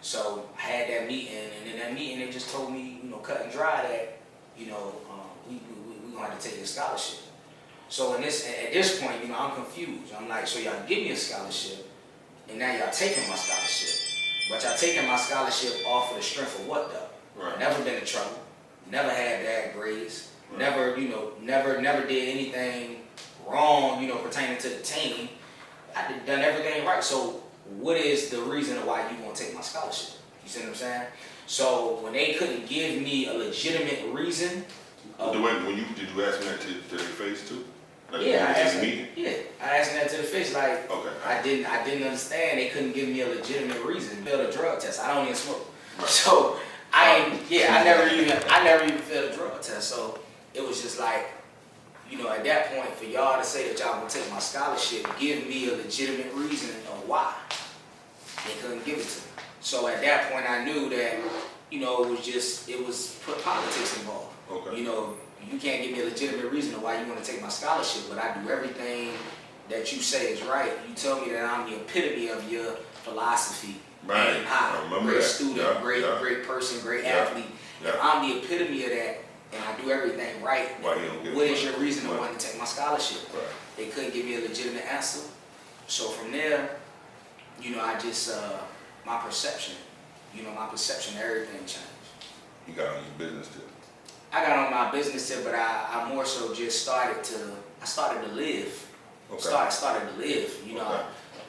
So I had that meeting, and in that meeting they just told me, cut and dry that, we gonna have to take your scholarship. So at this point, I'm confused. I'm like, so y'all give me a scholarship, and now y'all taking my scholarship. But y'all taking my scholarship off of the strength of what though? Right. Never been in trouble. Never had bad grades. Right. Never did anything wrong, pertaining to the team. I done everything right. So what is the reason why you gonna take my scholarship? You see what I'm saying? So when they couldn't give me a legitimate reason. Did you ask me that to their face too? Like, I asked them that to the face. Like, okay. I didn't understand. They couldn't give me a legitimate reason. Failed a drug test. I don't even smoke. Right. So I never even failed a drug test. So it was just like, at that point, for y'all to say that y'all gonna take my scholarship, give me a legitimate reason of why. They couldn't give it to me. So at that point, I knew that, it was put politics involved. Okay. You can't give me a legitimate reason of why you want to take my scholarship, but I do everything that you say is right. You tell me that I'm the epitome of your philosophy. Right. And high. I remember great that. student, great person, great athlete. Yeah. If I'm the epitome of that, and I do everything right, Why you don't get what it? is your reason of wanting to take my scholarship? Right. They couldn't give me a legitimate answer. So from there, I just, my perception, everything changed. You got on your business tip. I got on my business tip, but I more so just started to live. Okay. Started to live, Okay.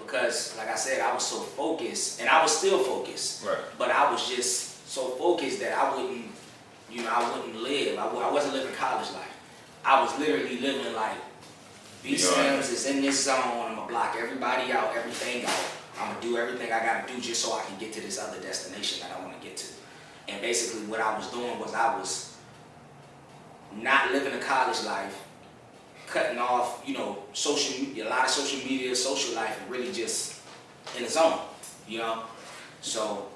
because like I said, I was so focused, and I was still focused. Right. But I was just so focused that I wouldn't live. I wasn't living college life. I was literally living like, B Simmons is in this zone. I'm gonna block everybody out, everything out. I'm gonna do everything I gotta do just so I can get to this other destination that I want to get to. And basically, what I was doing was I was not living a college life, cutting off, a lot of social media, social life, and really just in the zone, So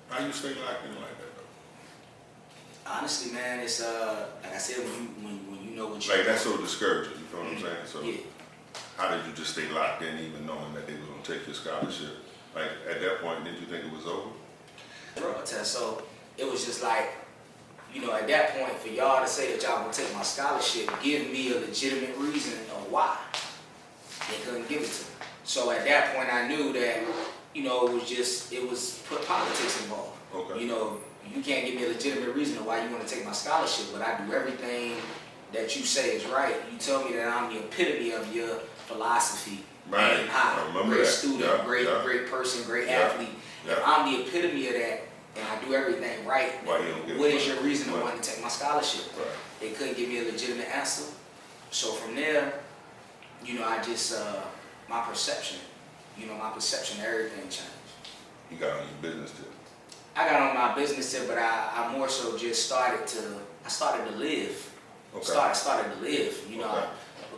How you stay locked in like that though? honestly, man, it's like I said, when you know what you Like that's so discouraging. You feel what I'm saying? So yeah. how did you just stay locked in, even knowing that they was gonna take your scholarship? Like at that point, didn't you think it was over? Drug test. So it was just like, at that point, for y'all to say that y'all gonna take my scholarship, give me a legitimate reason of why. They couldn't give it to me. So at that point, I knew that, it was put politics involved. Okay. You can't give me a legitimate reason of why you want to take my scholarship, but I do everything that you say is right. You tell me that I'm the epitome of your philosophy. Right. And high. I remember great that. student, Yeah. great person, great Yeah. athlete. If I'm the epitome of that and I do everything right, Why you don't get what money? is your reason to Money. want to take my scholarship? Right. They couldn't give me a legitimate answer. So from there, you know, I just, my perception of everything changed. You got on your business tip. I got on my business tip, but I more so just started to live. Okay. Started to live, you know, Okay.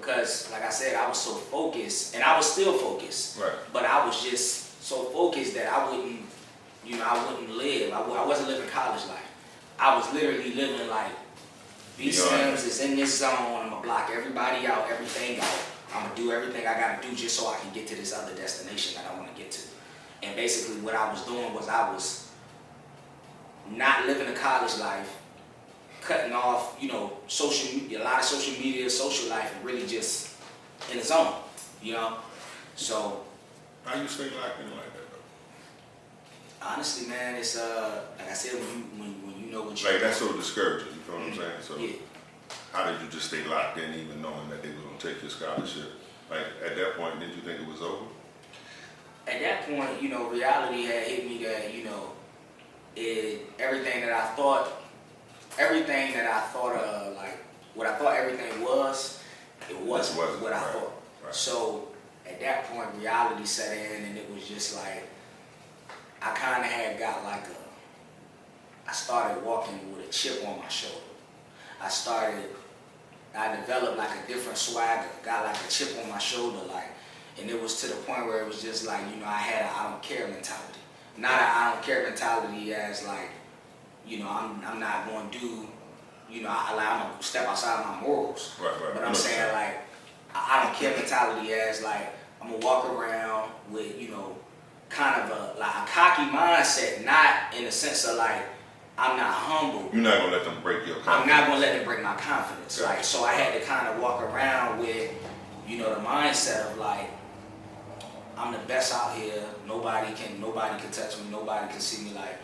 because like I said, I was so focused, and I was still focused, Right. but I was just so focused that I wouldn't live. I wasn't living college life. I was literally living like, B Simmons is in this zone, I'm gonna block everybody out, everything out. I'm gonna do everything I gotta do just so I can get to this other destination that I wanna get to. And basically what I was doing was I was not living a college life, cutting off, you know, social media, a lot of social media, social life, and really just in the zone, you know? So, How you stay locked in like that though? honestly, man, it's, like I said, when you know what you Like, that's so discouraging, you feel what I'm saying? So, yeah. how did you just stay locked in even knowing that they was gonna take your scholarship? Like, at that point, did you think it was over? At that point, you know, reality had hit me that, you know, everything that I thought of, like, what I thought everything was, it wasn't what I thought. Right. So, at that point, reality set in, and it was just like, I kind of had got like I started walking with a chip on my shoulder. I developed like a different swagger, got like a chip on my shoulder, like, and it was to the point where it was just like, you know, I had a I don't care mentality. Not a I don't care mentality as like, you know, I'm not going to do, you know, I'm going to step outside my morals. Right. But I'm saying like, I don't care mentality as like, I'm going to walk around with, you know, kind of a cocky mindset, not in the sense of like, I'm not humble. You're not gonna let them break your confidence. I'm not gonna let them break my confidence. Gotcha. Like, so I had to kind of walk around with, you know, the mindset of like, I'm the best out here. Nobody can touch me. Nobody can see me like,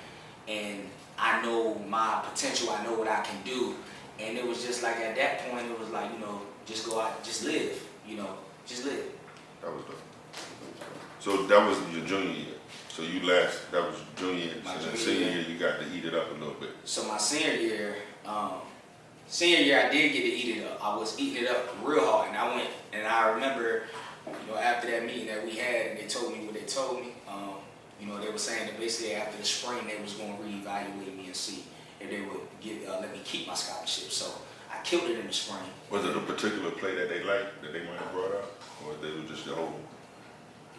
and I know my potential. I know what I can do. And it was just like at that point, it was like, you know, just go out, just live. You know, just live. That was dope. So that was your junior year. So you left, that was junior year. My So then junior senior year. year, you got to eat it up a little bit. So my senior year, I did get to eat it up. I was eating it up real hard, and I went, and I remember, you know, after that meeting that we had, and they told me what they told me. You know, they were saying that basically after the spring they was going to reevaluate me and see if they would let me keep my scholarship. So I killed it in the spring. Was it a particular play that they liked that they might have brought up, or they were just the whole?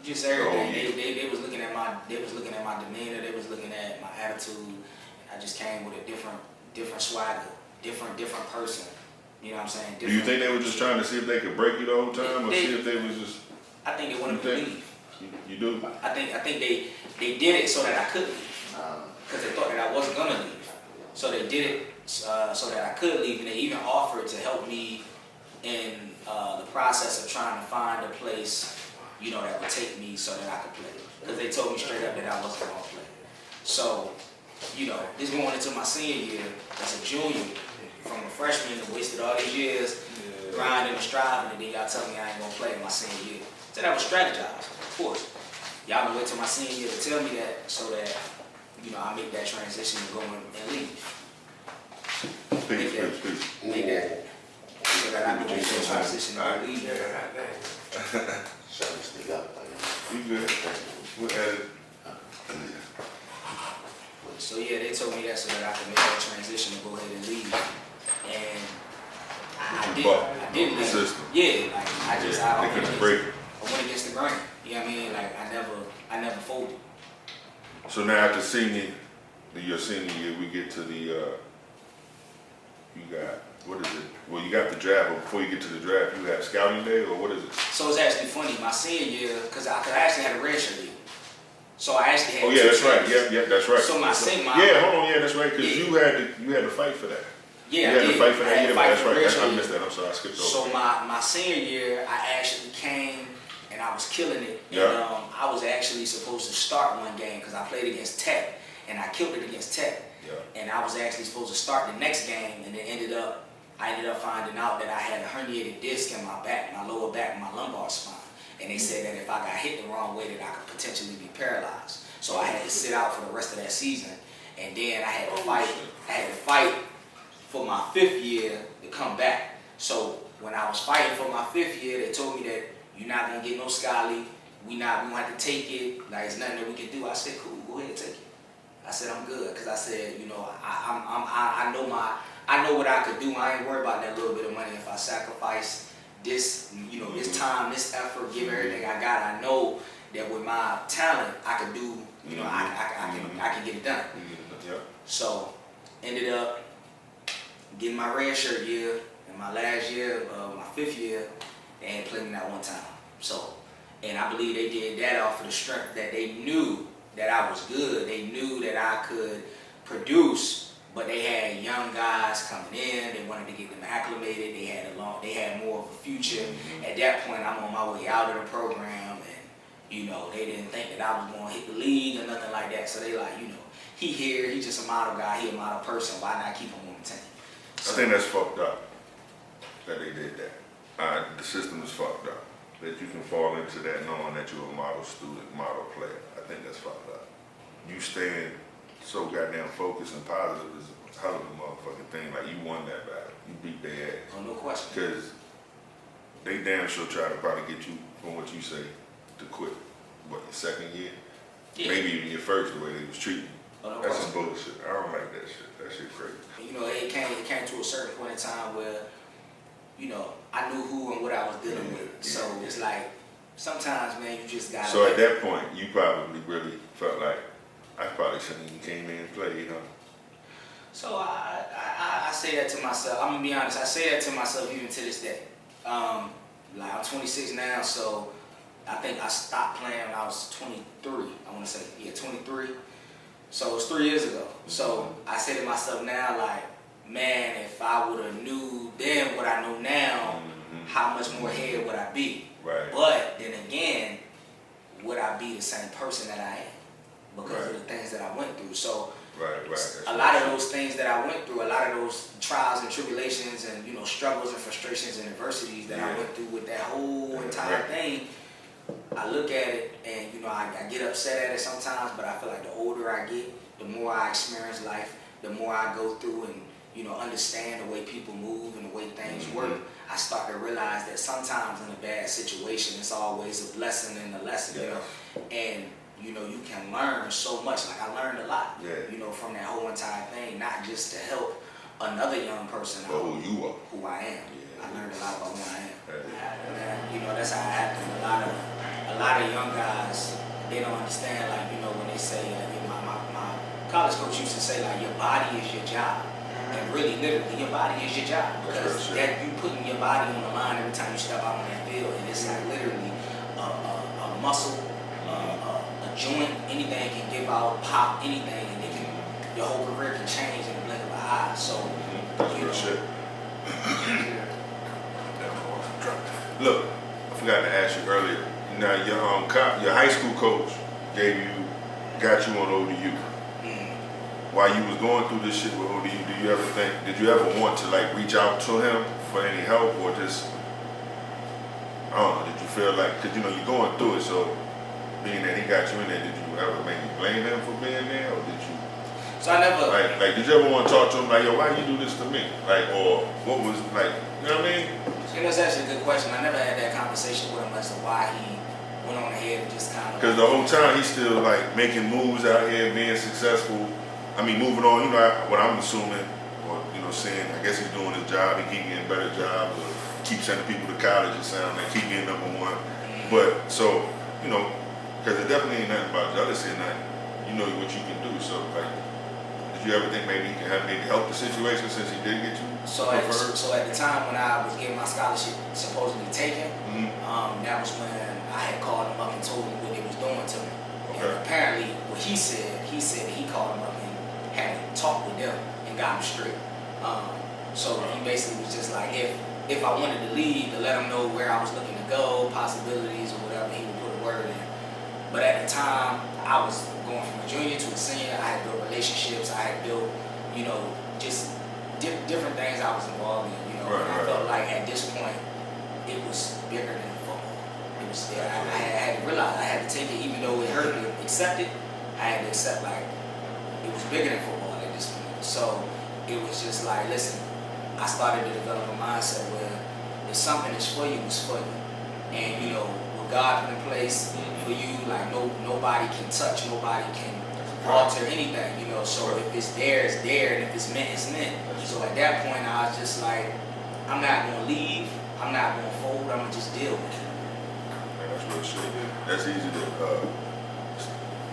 Just everything. They was looking at my demeanor. They was looking at my attitude. I just came with a different swagger, different person. You know what I'm saying? Do you think they were just trying to see if they could break you the whole time, or see if they was just? I think they wanted me to leave. You do? I think they did it so that I could leave, because they thought that I wasn't gonna leave. So they did it so that I could leave, and they even offered to help me in the process of trying to find a place, you know, that would take me so that I could play. Because they told me straight up that I wasn't gonna play. So, you know, this going into my senior year as a junior, from a freshman that wasted all these years grinding and striving, and then y'all tell me I ain't gonna play in my senior year. So that was strategized, of course. Y'all gonna wait till my senior year to tell me that so that, you know, I make that transition and go and leave. Peace. Make that so that I can make that transition and leave. Shut this nigga up. You good? We'll edit. So yeah, they told me that so that I could make that transition and go ahead and leave. And I didn't leave. System. Yeah, like I They couldn't break it. I went against the grain. You know what I mean? Like I never folded. So now after your senior year, we get to the, you got, what is it? Well, you got the draft, but before you get to the draft, you have scouting day, or what is it? So it's actually funny. My senior year, because I actually had a redshirt year. So I actually had Oh yeah, two that's right. transfers. Yeah, that's right. So my Yeah, hold on. Yeah, that's right. Because you had to fight for that. Yeah, you had to fight for that. Yeah, that's right. redshirt I year. missed that. I'm sorry, I skipped over. So my senior year, I actually came and I was killing it. Yeah. And I was actually supposed to start one game because I played against Tech and I killed it against Tech. Yeah. And I was actually supposed to start the next game, and then I ended up finding out that I had a herniated disc in my back, my lower back, my lumbar spine. And they said that if I got hit the wrong way, that I could potentially be paralyzed. So I had to sit out for the rest of that season, and then I had to fight. I had to fight for my 5th year to come back. So when I was fighting for my 5th year, they told me that you're not gonna get no scholarly. We gonna have to take it. Like it's nothing that we can do. I said, cool, go ahead and take it. I said I'm good because I said, you know, I know what I could do. I ain't worried about that little bit of money. If I sacrifice this, you know, this time, this effort, give everything I got, I know that with my talent, I could do. You know, I can get it done. Yep. So ended up getting my red shirt year, and my last year, my 5th year, they ain't played me that one time. So, and I believe they did that off of the strength that they knew that I was good. They knew that I could produce, but they had young guys coming in. They wanted to get them acclimated. They had more of a future. At that point, I'm on my way out of the program, and you know, they didn't think that I was going to hit the league or nothing like that. So they like, you know, he here, he's just a model guy, he a model person. Why not keep him on the team? So, I think that's fucked up that they did that. The system is fucked up. That you can fall into that knowing that you're a model student, model player. I think that's fucked up. You staying so goddamn focused and positive is a hell of a motherfucking thing. Like you won that battle. You beat their ass. Oh, no question. Because they damn sure try to probably get you, from what you say, to quit. What, your 2nd year? Yeah. Maybe even your 1st, the way they was treating you. Oh, no That's question. some bullshit. I don't like that shit. That shit crazy. You know, it came to a certain point in time where, you know, I knew who and what I was dealing with. So it's like, sometimes, man, you just gotta. So at that point, you probably really felt like, I probably shouldn't even came in and played, you know? So I say that to myself. I'm gonna be honest. I say that to myself even to this day. Like I'm 26 now, so I think I stopped playing when I was 23. I want to say, 23. So it was 3 years ago. So I say to myself now, like, man, if I would have knew then what I know now, how much more ahead would I be? Right. But then again, would I be the same person that I am because of the things that I went through? So a lot of those things that I went through, a lot of those trials and tribulations and, you know, struggles and frustrations and adversities that I went through with that whole entire thing, I look at it and, you know, I get upset at it sometimes, but I feel like the older I get, the more I experience life, the more I go through and, you know, understand the way people move and the way things work, I start to realize that sometimes in a bad situation, it's always a blessing and a lesson, you know, and you know, you can learn so much. Like I learned a lot, you know, from that whole entire thing, not just to help another young person but who you are. Who I am. I learned a lot about who I am. And, you know, that's how it happened. A lot of young guys, they don't understand, like, you know, when they say, my college coach used to say, like, your body is your job. And really, literally, your body is your job. Because that you putting your body on the line every time you step out on that field, and it's like literally a muscle, a joint, anything can give out, pop, anything, and your whole career can change in the blink of an eye. So, that's real shit. Look, I forgot to ask you earlier. Now, your high school coach got you on ODU. While you was going through this shit with ODU, did you ever want to like reach out to him for any help, or just, I don't know, did you feel like, cause you know you're going through it, so being that he got you in there, did you ever maybe blame him for being there, or did you? So I never. Like, did you ever want to talk to him like, yo, why you do this to me? Like, or what was like, you know what I mean? So that's actually a good question. I never had that conversation with him as to why he went on ahead and just kind of. Because the whole time he's still like making moves out here, being successful. I mean, moving on, you know, what I'm assuming, or, you know, saying, I guess he's doing his job, he keep getting better jobs, or keep sending people to college, it sounds like, keep getting #1. But, so, you know, because it definitely ain't nothing about jealousy or nothing. You know what you can do, so, like, did you ever think maybe he can help the situation since he did get you so at the time when I was getting my scholarship supposedly taken, that was when I had called him up and told him what he was doing to me. Okay. And apparently, what he said he called him up and had a talk with them and got him straight. So he basically was just like, if I wanted to leave, to let him know where I was looking to go, possibilities or whatever, he would put a word in. But at the time, I was going from a junior to a senior. I had built relationships. I had built, you know, just different things I was involved in. You know, and I felt like at this point, it was bigger than football. It was. I had to realize I had to take it, even though it hurt me, accept it. I had to accept like it was bigger than football at this point. So it was just like, listen, I started to develop a mindset where if something is for you, it's for you. And you know, what God put in place for you, like nobody can touch, nobody can alter anything, you know. So if it's there, it's there, and if it's meant, it's meant. So at that point, I was just like, I'm not gonna leave, I'm not gonna fold, I'm gonna just deal with it. Man, that's real shit. That's easy to, well,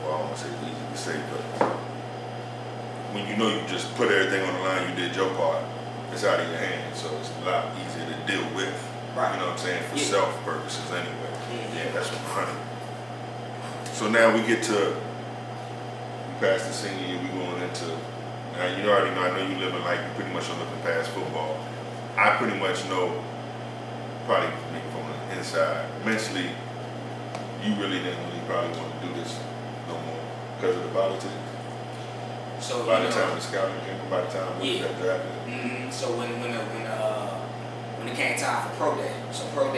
I don't want to say it's easy to say, but when you know you just put everything on the line, you did your part, it's out of your hands, so it's a lot easier to deal with. Right. You know what I'm saying? For self purposes anyway. Yeah, that's 100. So now we get to, we passed the senior year, we going into, now you already know, I know you living like, you pretty much are looking past football. I pretty much know, probably from the inside, mentally, you really didn't really probably want to do this no more because of the politics. So By the time the scouting came, by the time we got drafted. So when it came time for pro day, so pro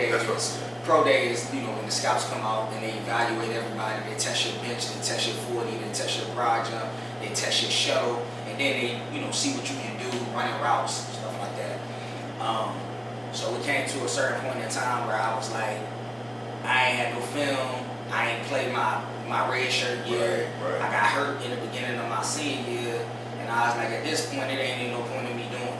day is you know when the scouts come out and they evaluate everybody, they test your bench, they test your 40, they test your broad jump, they test your shuttle, and then they see what you can do, running routes, stuff like that. So it came to a certain point in time where I was like, I ain't had no film, I ain't played my red shirt year. Right. I got hurt in the beginning of my senior year, and I was like, at this point, it ain't no point in me doing it.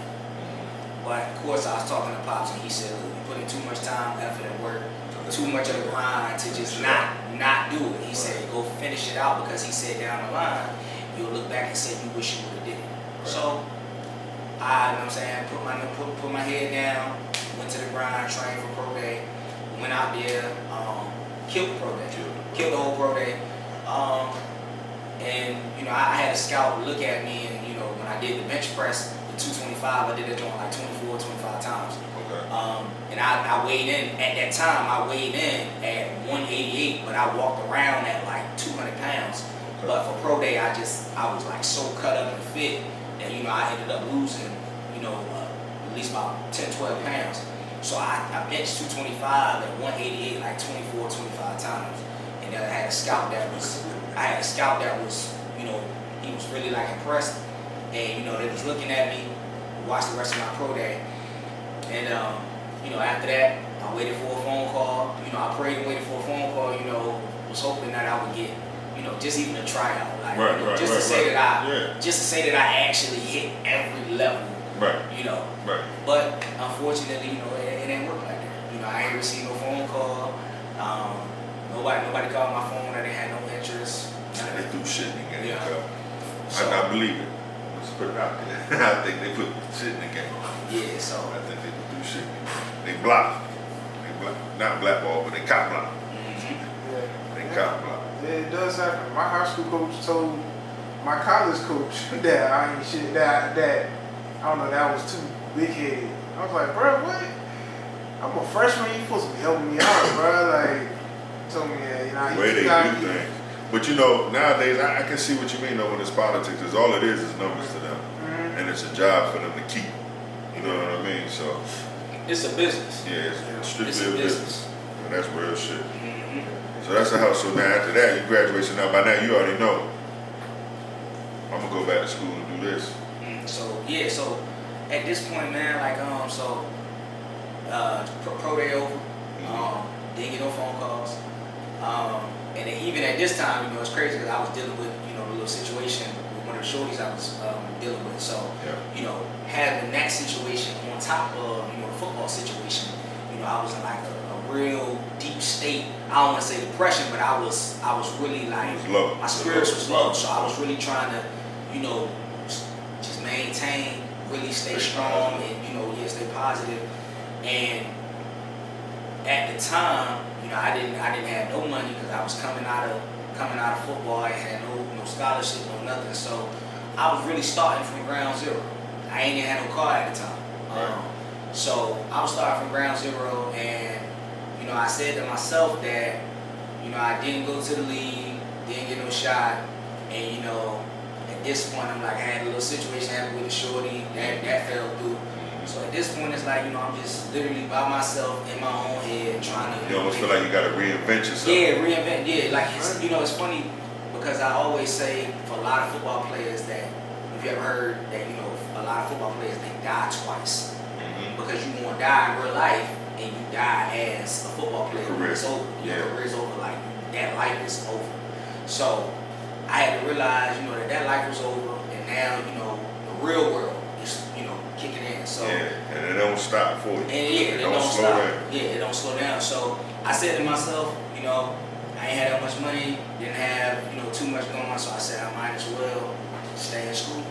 But of course, I was talking to Pops, and he said, look, you put in too much time, effort, and work, too much of the grind to just not do it. He said, go finish it out, because he said down the line, you'll look back and say you wish you would have did it. Right. So I, you know what I'm saying, put my head down, went to the grind, trained for pro day, went out there, killed the pro day, killed the whole pro day. And I had a scout look at me, and when I did the bench press, the 225, I did it doing like 24, 25 times. Okay. And I weighed in, at that time, I weighed in at 188, but I walked around at like 200 pounds. Okay. But for pro day, I was like so cut up and fit that, I ended up losing, at least about 10, 12 pounds. So I benched 225 at 188 like 24, 25 times. And then I had a scout that was, he was really like impressed. And, they was looking at me, watched the rest of my pro day. And, after that, I waited for a phone call. I prayed and waited for a phone call, was hoping that I would get, just even a tryout. Like, just to say that I actually hit every level. Right. Right. But unfortunately, it ain't work like that. I ain't received no phone call. Nobody called my phone that they had no interest. They threw shit in the game. Yeah. So, I believe it. Let's put it out there. I think they put shit in the game. Yeah, so I think they threw shit in the game. They blocked. Not blackball, but they cop blocked. Yeah. They cop blocked. Yeah, it does happen. My high school coach told my college coach that I ain't shit, that I don't know, that was too big-headed. I was like, bro, what? I'm a freshman, you supposed to be helping me out, bro. Like, told me that, Way they do things. But nowadays, I can see what you mean though when it's politics. Is all it is numbers to them. And it's a job for them to keep. You know what I mean? So it's a business. Yeah, it's strictly a a business. And that's real shit. So that's the house. So now after that, you graduate. So now by now you already know, I'm going to go back to school and do this. So at this point, man, like, pro day over, didn't get no phone calls. And then even at this time, it's crazy because I was dealing with, the little situation with one of the shorties I was dealing with. So, having that situation on top of, the football situation, I was in like a real deep state. I don't want to say depression, but I was really like, low. My spirits was low. So I was really trying to, just maintain, really stay strong and, stay positive. And at the time, I didn't have no money because I was coming out of football. I had no scholarship, no nothing. So I was really starting from ground zero. I ain't even had no car at the time. So I was starting from ground zero, and I said to myself that I didn't go to the league, didn't get no shot, and at this point I'm like, I had a little situation happen with a shorty that fell through. So at this point, it's like, I'm just literally by myself in my own head trying to. You almost feel like you got to reinvent yourself. Yeah, reinvent. Yeah, like it's funny because I always say for a lot of football players that, if you ever heard that, you know, a lot of football players, they die twice. Because you won't die in real life and you die as a football player. It's over. Your career's over. Like, that life is over. So I had to realize, you know, that life was over, and now, you know, the real world is, you know, kicking in. So and it don't stop for you. And it don't slow stop. down. Yeah, it don't slow down. So I said to myself, you know, I ain't had that much money, didn't have, you know, too much going on, so I said I might as well stay in school.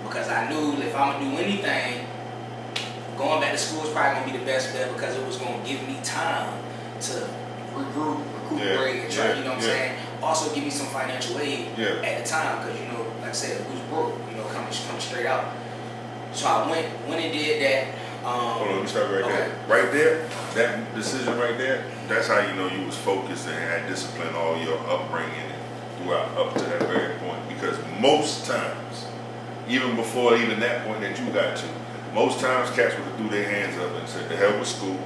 Because I knew if I'm gonna do anything, going back to school was probably gonna be the best bet, because it was gonna give me time to recuperate and try, you know what I'm saying? Also give me some financial aid at the time, because, you know, like I said, who's broke, you know, coming straight out. So I went and did that. Hold on, let me stop right there. Right there, that decision right there, that's how you know you was focused and had discipline all your upbringing and throughout up to that very point. Because most times, even before even that point that you got to, most times cats would have threw their hands up and said, the hell with school.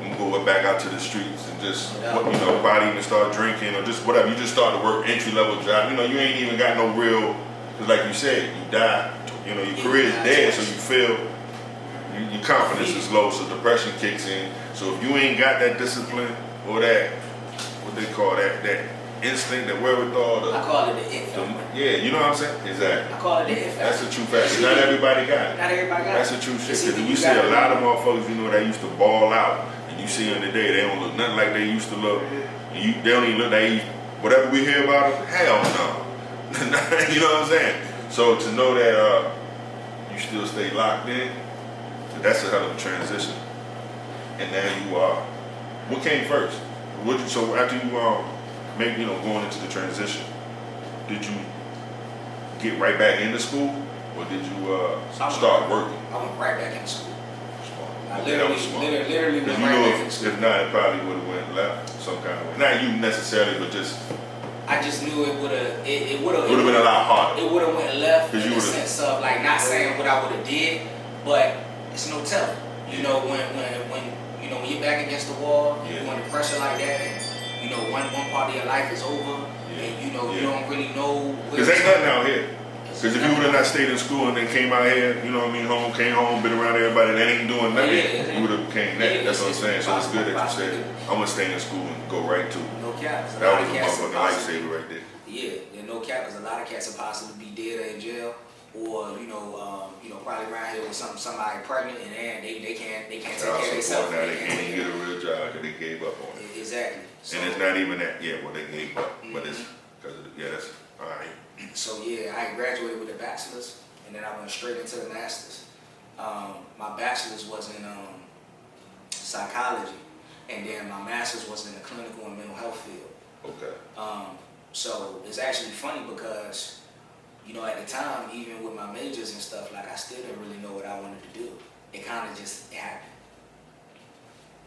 I'm gonna go back out to the streets and just, you know, probably even start drinking or just whatever. You just start to work entry-level job. You know, you ain't even got no real, because like you said, you die, you know, your career is dead, so you feel, your confidence is low, so depression kicks in. So if you ain't got that discipline or that, what they call that instinct, that wherewithal. I call it the it factor. Yeah, you know what I'm saying? Exactly. I call it the it factor. That's a true fact. Not everybody got it. Not everybody got it. That's a true shit. Because we see a lot of motherfuckers, you know, that used to ball out, and you see them today, they don't look nothing like they used to look. They don't even look like whatever we hear about them. Hell no. You know what I'm saying? So to know that you still stay locked in, that's a hell of a transition. And now you are. What came first? So after you maybe, you know, going into the transition, did you get right back into school, or did you start working? I went right back into school. I That was literally smart. went If right you know, back into school. if not, it probably would have went left some kind of way. Not you necessarily, but just I just knew it would have. It would have been a lot harder. It would have went left in you the would've- sense of like not saying what I would have did, but it's no telling. You know, when you know, when you're back against the wall, you're under pressure like that, and you know one part of your life is over, and you know you don't really know. Because ain't nothing out here. Because if you would have not stayed in school and then came out here, you know what I mean, came home, been around everybody, that ain't doing nothing, you would have became that. That's what I'm saying. So it's good that you said, I'm going to stay in school and go right to it. No cap. That was a motherfucking lifesaver right there. Yeah, no cap, because a lot of cats are possible to be dead or in jail, or you know, probably around here with somebody pregnant, and then they can't take care of themselves. Now they can't even get a real job because they gave up on it. Exactly. So, and it's not even that. Well, they gave up, but it's because of that's all right. So yeah, I graduated with a bachelor's, and then I went straight into the master's. My bachelor's was in psychology, and then my master's was in the clinical and mental health field. Okay. So it's actually funny because, you know, at the time, even with my majors and stuff, like I still didn't really know what I wanted to do. It kind of just happened.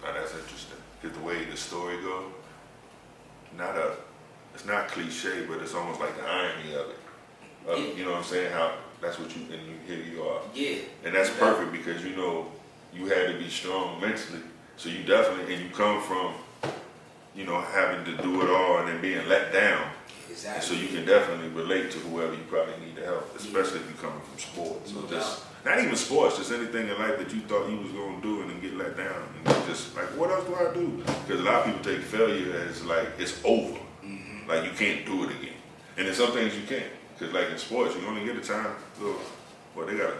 Now that's interesting, because the way the story goes, it's not cliche, but it's almost like the irony of it. You know what I'm saying? How that's what and here you are. Yeah. And that's perfect, because you know you had to be strong mentally. So you definitely, and you come from, you know, having to do it all and then being let down. Exactly. And so you can definitely relate to whoever you probably need to help, especially if you're coming from sports. So just not even sports, just anything in life that you thought you was gonna do and then get let down. And it's just like, what else do I do? Because a lot of people take failure as like it's over. Like you can't do it again. And in some things you can't. Because like in sports, you only get a time. Well, they got a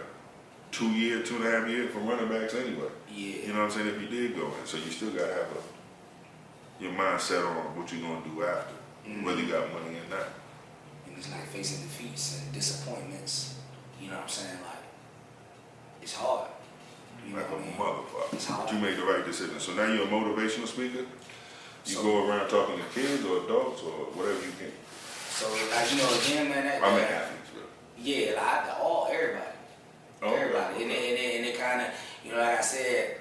2.5 year from running backs anyway. Yeah. You know what I'm saying? If you did go in. So you still got to have your mind set on what you're going to do after. Whether you got money or not. And it's like facing defeats and disappointments. You know what I'm saying? Like, it's hard. You Like know a what I mean? motherfucker. It's hard. But you made the right decision. So now you're a motivational speaker? You So, go around talking to kids or adults or whatever you can. So, like, you know, again, man, I mean athletes, really. yeah, like, everybody. Everybody. And it kind of, you know, like I said,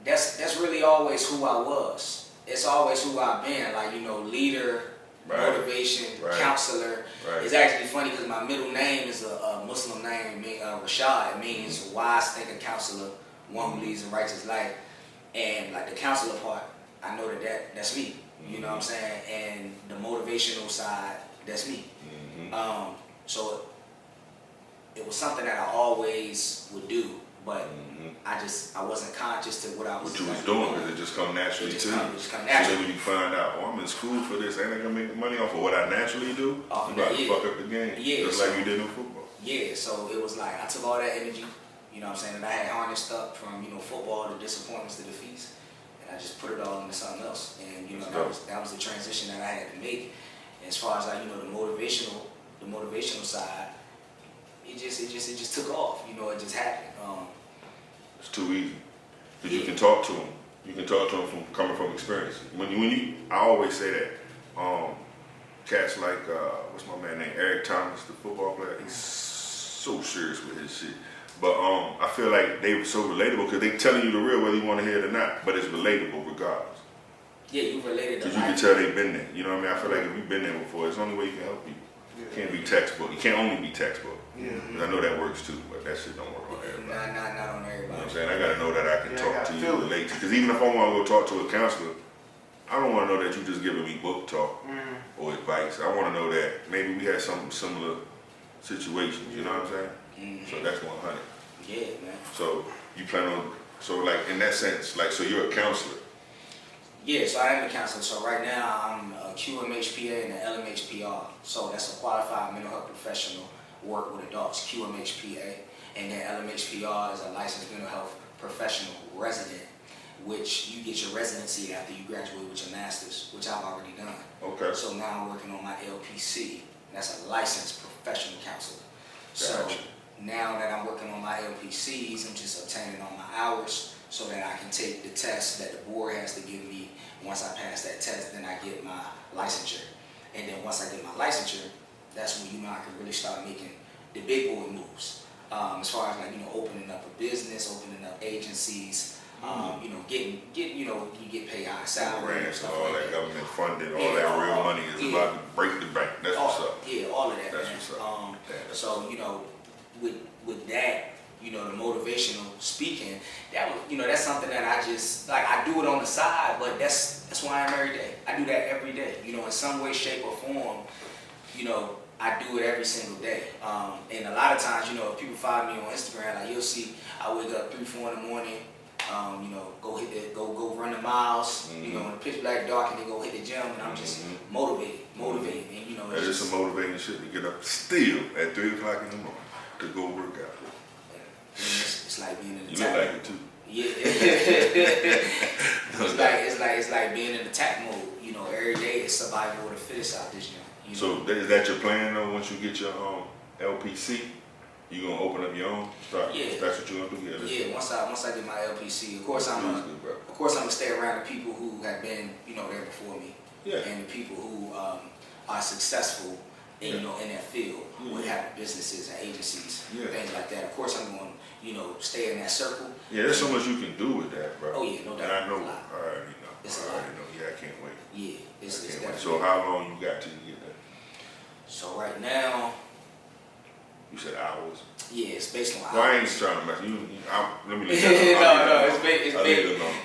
that's really always who I was. It's always who I've been, like, you know, leader, motivation, counselor. It's actually funny because my middle name is a Muslim name, Rashad. It means wise thinker, counselor, one who leads a righteous life. And like the counselor part, I know that's me. You know what I'm saying? And the motivational side That's me. Mm-hmm. So it was something that I always would do, but I wasn't conscious to what I was. What you was doing, because it just come naturally to you. So then when you find out, oh, I'm in school for this, ain't I gonna make money off of what I naturally do? Off You of about that, to yeah. fuck up the game, Yeah, just so- like you did in football. Yeah, so it was like I took all that energy, you know what I'm saying, that I had harnessed up from, football, the disappointments, the defeats, and I just put it all into something else. And that was the transition that I had to make. As far as like, the motivational side, it just took off. It just happened. It's too easy. Because you can talk to them. You can talk to them from coming from experience. I always say that. Cats like, what's my man named? Eric Thomas, the football player. He's so serious with his shit. But I feel like they were so relatable because they telling you the real whether you want to hear it or not. But it's relatable regardless. Yeah, you related to because you can tell they've been there. You know what I mean? I feel like if you've been there before, it's the only way you can help people. Yeah. It can't be textbook. You can't only be textbook. Yeah. 'Cause I know that works too, but that shit don't work on everybody. Not on everybody. You know what I'm saying? I gotta know that I can Yeah, I talk gotta to feel you, it. relate to. Because even if I want to go talk to a counselor, I don't want to know that you just giving me book talk or advice. I want to know that maybe we had some similar situations. You know what I'm saying? So that's 100. Yeah, man. So you plan on, so like in that sense, like, so you're a counselor. Yeah, so I am a counselor. So right now I'm a QMHPA and an LMHPR. So that's a qualified mental health professional, work with adults, QMHPA. And then LMHPR is a licensed mental health professional resident, which you get your residency after you graduate with your master's, which I've already done. Okay. So now I'm working on my LPC. That's a licensed professional counselor. Gotcha. So now that I'm working on my LPCs, I'm just obtaining all my hours so that I can take the test that the board has to give me. Once I pass that test, then I get my licensure. And then once I get my licensure, that's when I can really start making the big boy moves. As far as like, opening up a business, opening up agencies, getting you get paid high salary and Grants, stuff all like that that. government funding, all Yeah, that real all- money is yeah. about to break the bank. That's what's up. Yeah, all of that, That's man. what's up. That's So with that, the motivational speaking, that was, that's something that I just like. I do it on the side, but that's why I'm every day. I do that every day, in some way, shape, or form. I do it every single day. And a lot of times, if people follow me on Instagram, like you'll see, I wake up 3, 4 in the morning. Go run the miles. In the pitch black dark, and then go hit the gym, and I'm just motivated, and That is some motivating shit to get up still at 3 o'clock in the morning to go work out. It's like being in the You look like it too. Yeah. it's like being in attack mode. Every day it's survival of the fittest out this gym. So is that your plan though? Once you get your LPC, you gonna open up your own? Yeah. That's what you gonna do? Yeah. Once I get my LPC, of course I'm gonna stay around the people who have been there before me. Yeah. And the people who are successful in in that field, with having businesses and agencies, things like that. Of course I'm going stay in that circle. Yeah, there's so much you can do with that, bro. Oh yeah, no doubt. And I know. A lot. I already know. It's a I lot. already know. Yeah, I can't wait. Yeah, it's I can't wait. definitely. So how long you got till you get that? So right now, You said hours. yeah, it's based on Well, I ain't hours. trying to mess. Let me. Leave that No, alone.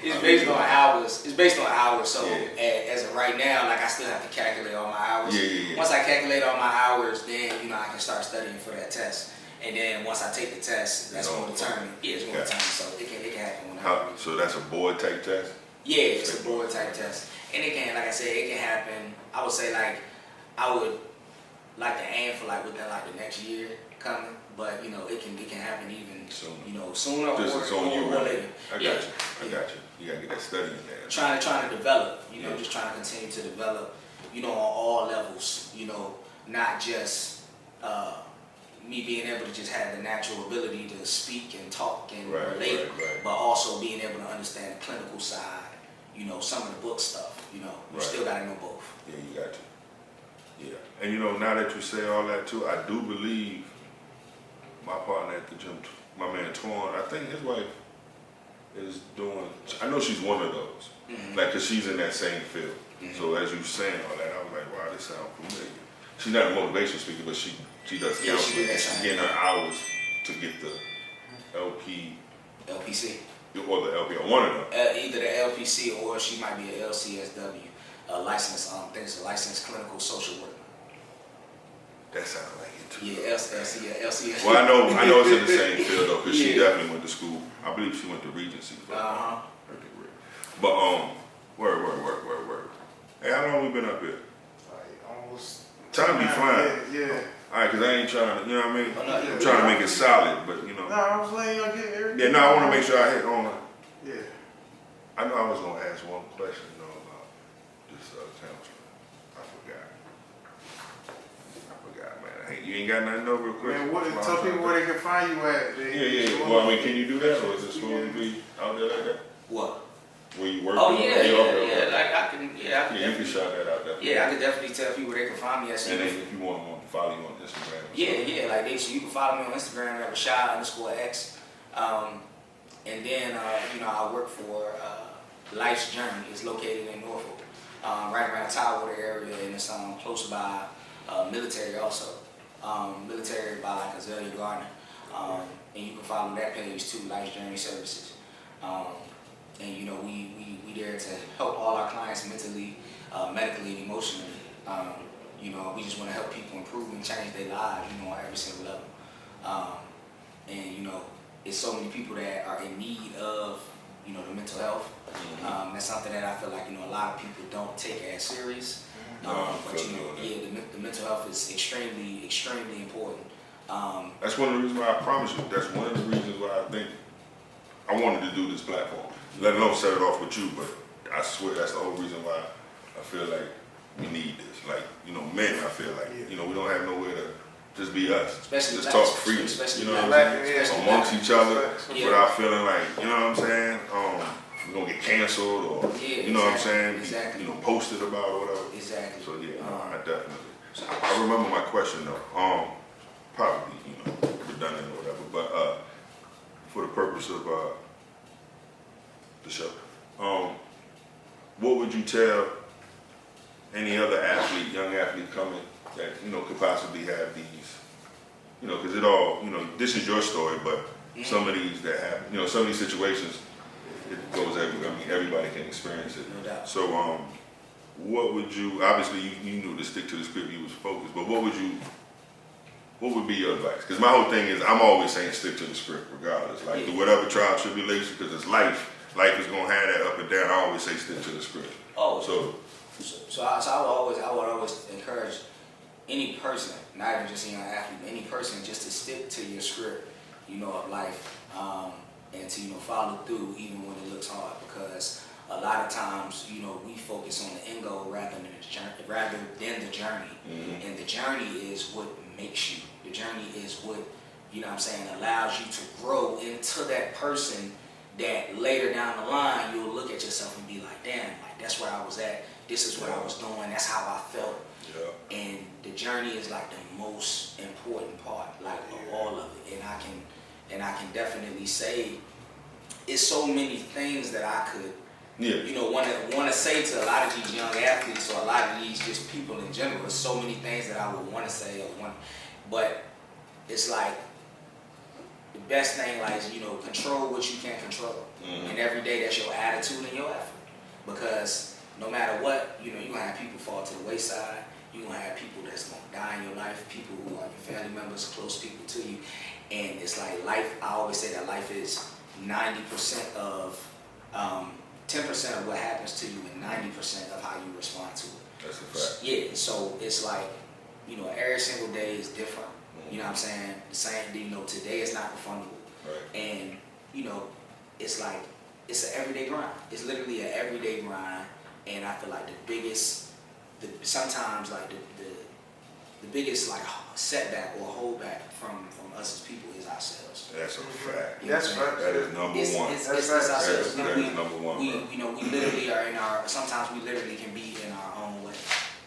it's based on hours. It's based on hours. So Yeah. as of right now, like I still have to calculate all my hours. Yeah. Once I calculate all my hours, then I can start studying for that test. And then once I take the test, that's going to determine. Yeah, it's going to determine. So it can happen whenever. So that's a board type test. Yeah, it's a board type test, and it can, like I said, it can happen. I would say like I would like to aim for like within like the next year coming, but it can happen even sooner or Just it's on you, or right? later. I got you. I got you. You gotta get that study in there. Trying to develop, just trying to continue to develop, on all levels, not just me being able to just have the natural ability to speak and talk and relate, Right. but also being able to understand the clinical side, some of the book stuff, you still gotta know both. Yeah, you got to. Yeah. And now that you say all that too, I do believe my partner at the gym, my man Twan, I think his wife is doing, I know she's one of those. Like, cause she's in that same field. So as you saying all that, I was like, wow, this sounds familiar. She's not a motivation speaker, but she does Yeah, she counseling. does. She's getting her hours to get the LPC. or the LP, or one of them. Either the LPC or she might be a LCSW, licensed, I think it's a licensed clinical social worker. That sounds like it too. Yeah, LCS. Well, I know it's in the same field though, because she definitely went to school. I believe she went to Regency for her degree. But word. Hey, how long we been up here? Like almost. Time be flying. Yeah. All right, because I ain't trying to, you know what I mean? Oh, no, I'm trying to make it solid, but you know. No, I was letting y'all get everything. Yeah, no, I want to make sure I hit on. Yeah. I know I was gonna ask one question though about this counselor. I forgot, man. Hey, you ain't got nothing over real quick. Man, tell people where they can find you at. Yeah. Well, I mean, can you do that, or is it supposed to be out there like that? What? Where you work? Oh yeah. Like I can you can shout that out there. Yeah, I can definitely tell people where they can find me at. And then if you want them to follow you on Instagram. Like so you can follow me on Instagram at Rashad_X. And then I work for Life's Journey. It's located in Norfolk, right around the Tidewater area, and it's close by military also. Military by like Azalea Gardner. And you can follow that page too, Life's Journey Services. And we there to help all our clients mentally, medically, and emotionally. We just want to help people improve and change their lives, on every single level. And it's so many people that are in need of, the mental health. That's something that I feel like, a lot of people don't take as serious. But the mental health is extremely, extremely important. That's one of the reasons why I promise you. That's one of the reasons why I think I wanted to do this platform. Let alone set it off with you, but I swear that's the whole reason why I feel like we need this. Like, men, I feel like, we don't have nowhere to just be us. Especially just black, talk freely, especially what I'm black, saying? Amongst each other, Yeah. without feeling like, you know what I'm saying? We're gonna get canceled or, know what I'm saying? Exactly. Posted about or whatever. Exactly. So I definitely. I remember my question though. Probably, redundant or whatever, but for the purpose of the show, what would you tell any other athlete, young athlete coming that could possibly have these, because it all, this is your story, but some of these that have, some of these situations, it goes everywhere. I mean, everybody can experience it. No doubt. So, what would you? Obviously, you knew to stick to the script. You was focused, but what would be your advice? Because my whole thing is, I'm always saying stick to the script, regardless. Like, through whatever trial, tribulation, because it's life. Life is gonna have that up and down. I always say stick to the script. Oh, so I would always encourage any person, not even just a young athlete, but any person, just to stick to your script, of life, and to follow through even when it looks hard. Because a lot of times, we focus on the end goal rather than the journey. Mm-hmm. And the journey is what makes you. The journey is what allows you to grow into that person that later down the line you'll look at yourself and be like, damn, like that's where I was at. This is what I was doing. That's how I felt. Yeah. And the journey is like the most important part, like of all of it. And I can definitely say it's so many things that I could, want to say to a lot of these young athletes or a lot of these just people in general. There's so many things that I would want to say but it's like the best thing, like, is, control what you can control. Mm-hmm. And every day that's your attitude and your effort. Because no matter what, you're going to have people fall to the wayside. You're going to have people that's going to die in your life, people who are your family members, close people to you. And it's like life, I always say that life is 90% of, 10% of what happens to you and 90% of how you respond to it. That's a fact. Yeah, so it's like, every single day is different. You know what I'm saying? The same, today is not refundable. Right. And, it's like, it's an everyday grind. It's literally an everyday grind. And I feel like sometimes like the biggest like setback or holdback from us as people is ourselves. That's a fact. That's right. That is number one. It's ourselves. That is number one. We literally are sometimes we literally can be in our own way.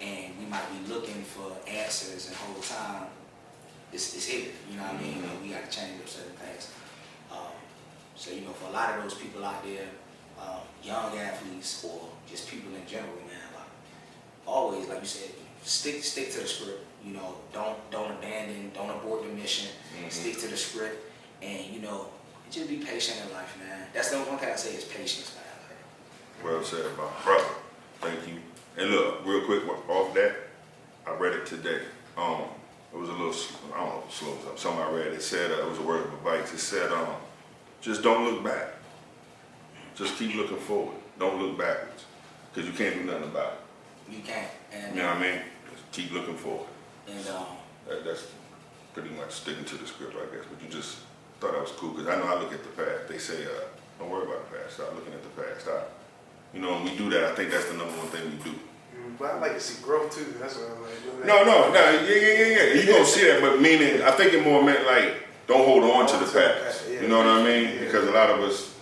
And we might be looking for answers and the whole time it's hidden, what I mean? We got to change up certain things. So, for a lot of those people out there, young athletes or just people in general, man, like, always, like you said, stick to the script. Don't abandon, don't abort the mission. Mm-hmm. Stick to the script, and just be patient in life, man. That's the only one thing I say is patience, man. Well said, my brother. Thank you. And look, real quick, off that, I read it today. it was a little, I don't know, slow up. Something I read, it said, it was a word of advice. It said, just don't look back. Just keep looking forward. Don't look backwards. Because you can't do nothing about it. You can't. And, you know what I mean? Just keep looking forward. And that's pretty much sticking to the script, I guess. But you just thought that was cool. Because I know I look at the past. They say, don't worry about the past. Stop looking at the past. Stop. You know, when we do that, I think that's the number one thing we do. But I like to see growth too. That's what I'm like. No. Yeah. You gonna see that, but meaning, I think it more meant like, don't hold on to the past. Yeah. You know what I mean? Yeah. Because a lot of us,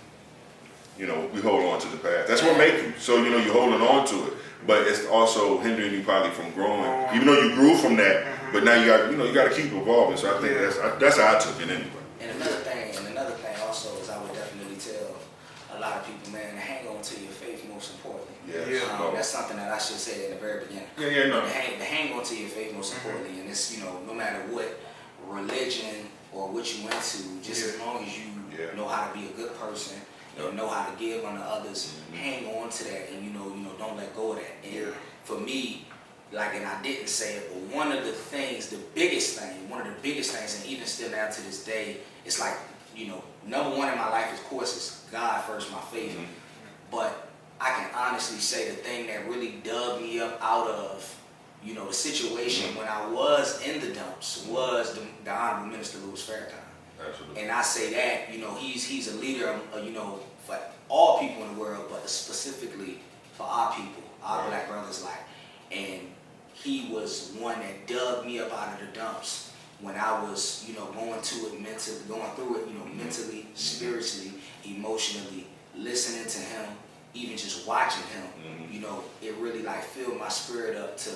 you know, we hold on to the past. That's what makes you. So, you know, you're holding on to it. But it's also hindering you probably from growing. Even though you grew from that, but now you got to keep evolving. So I think that's how I took it anyway. And another thing also is I would definitely tell a lot of people, man, to hang on to your faith most importantly. That's something that I should say in the very beginning. No. To hang on to your faith most importantly, and it's, you know, no matter what religion or what you went to, just as long as you know how to be a good person, you know how to give unto others, hang on to that, and you know, don't let go of that. And for me, like, and I didn't say it, but one of the biggest things, and even still now to this day, it's like, you know, number one in my life, of course, is God first, my faith. But I can honestly say the thing that really dug me up out of, you know, the situation when I was in the dumps was the Honorable Minister Louis Farrakhan. Absolutely. And I say that, you know, he's a leader, you know, for all people in the world, but specifically for our people, our black brothers, like, and he was one that dug me up out of the dumps when I was, you know, going through it, you know, mentally, spiritually, emotionally, listening to him, even just watching him, you know, it really like filled my spirit up to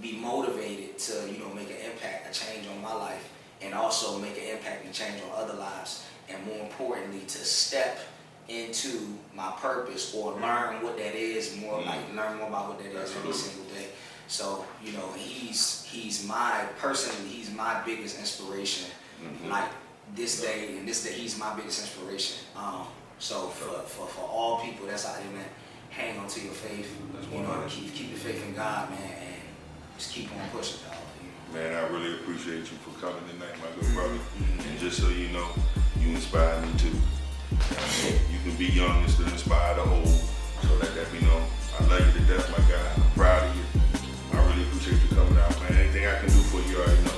be motivated to, you know, make an impact, a change on my life, and also make an impact and change on other lives, and more importantly, to step into my purpose or learn what that is, learn more about what that is every single day. So, you know, he's my biggest inspiration. Like this day, he's my biggest inspiration. So for all people, that's how they, man, hang on to your faith. You know, keep your faith in God, man, and just keep on pushing, dog. Man, I really appreciate you for coming tonight, my good brother. And just so you know, you inspire me too. You can be young and still inspire the old. So let that be known. I love you to death, my guy. I'm proud of you. I really appreciate you coming out, man. Anything I can do for you, you already know.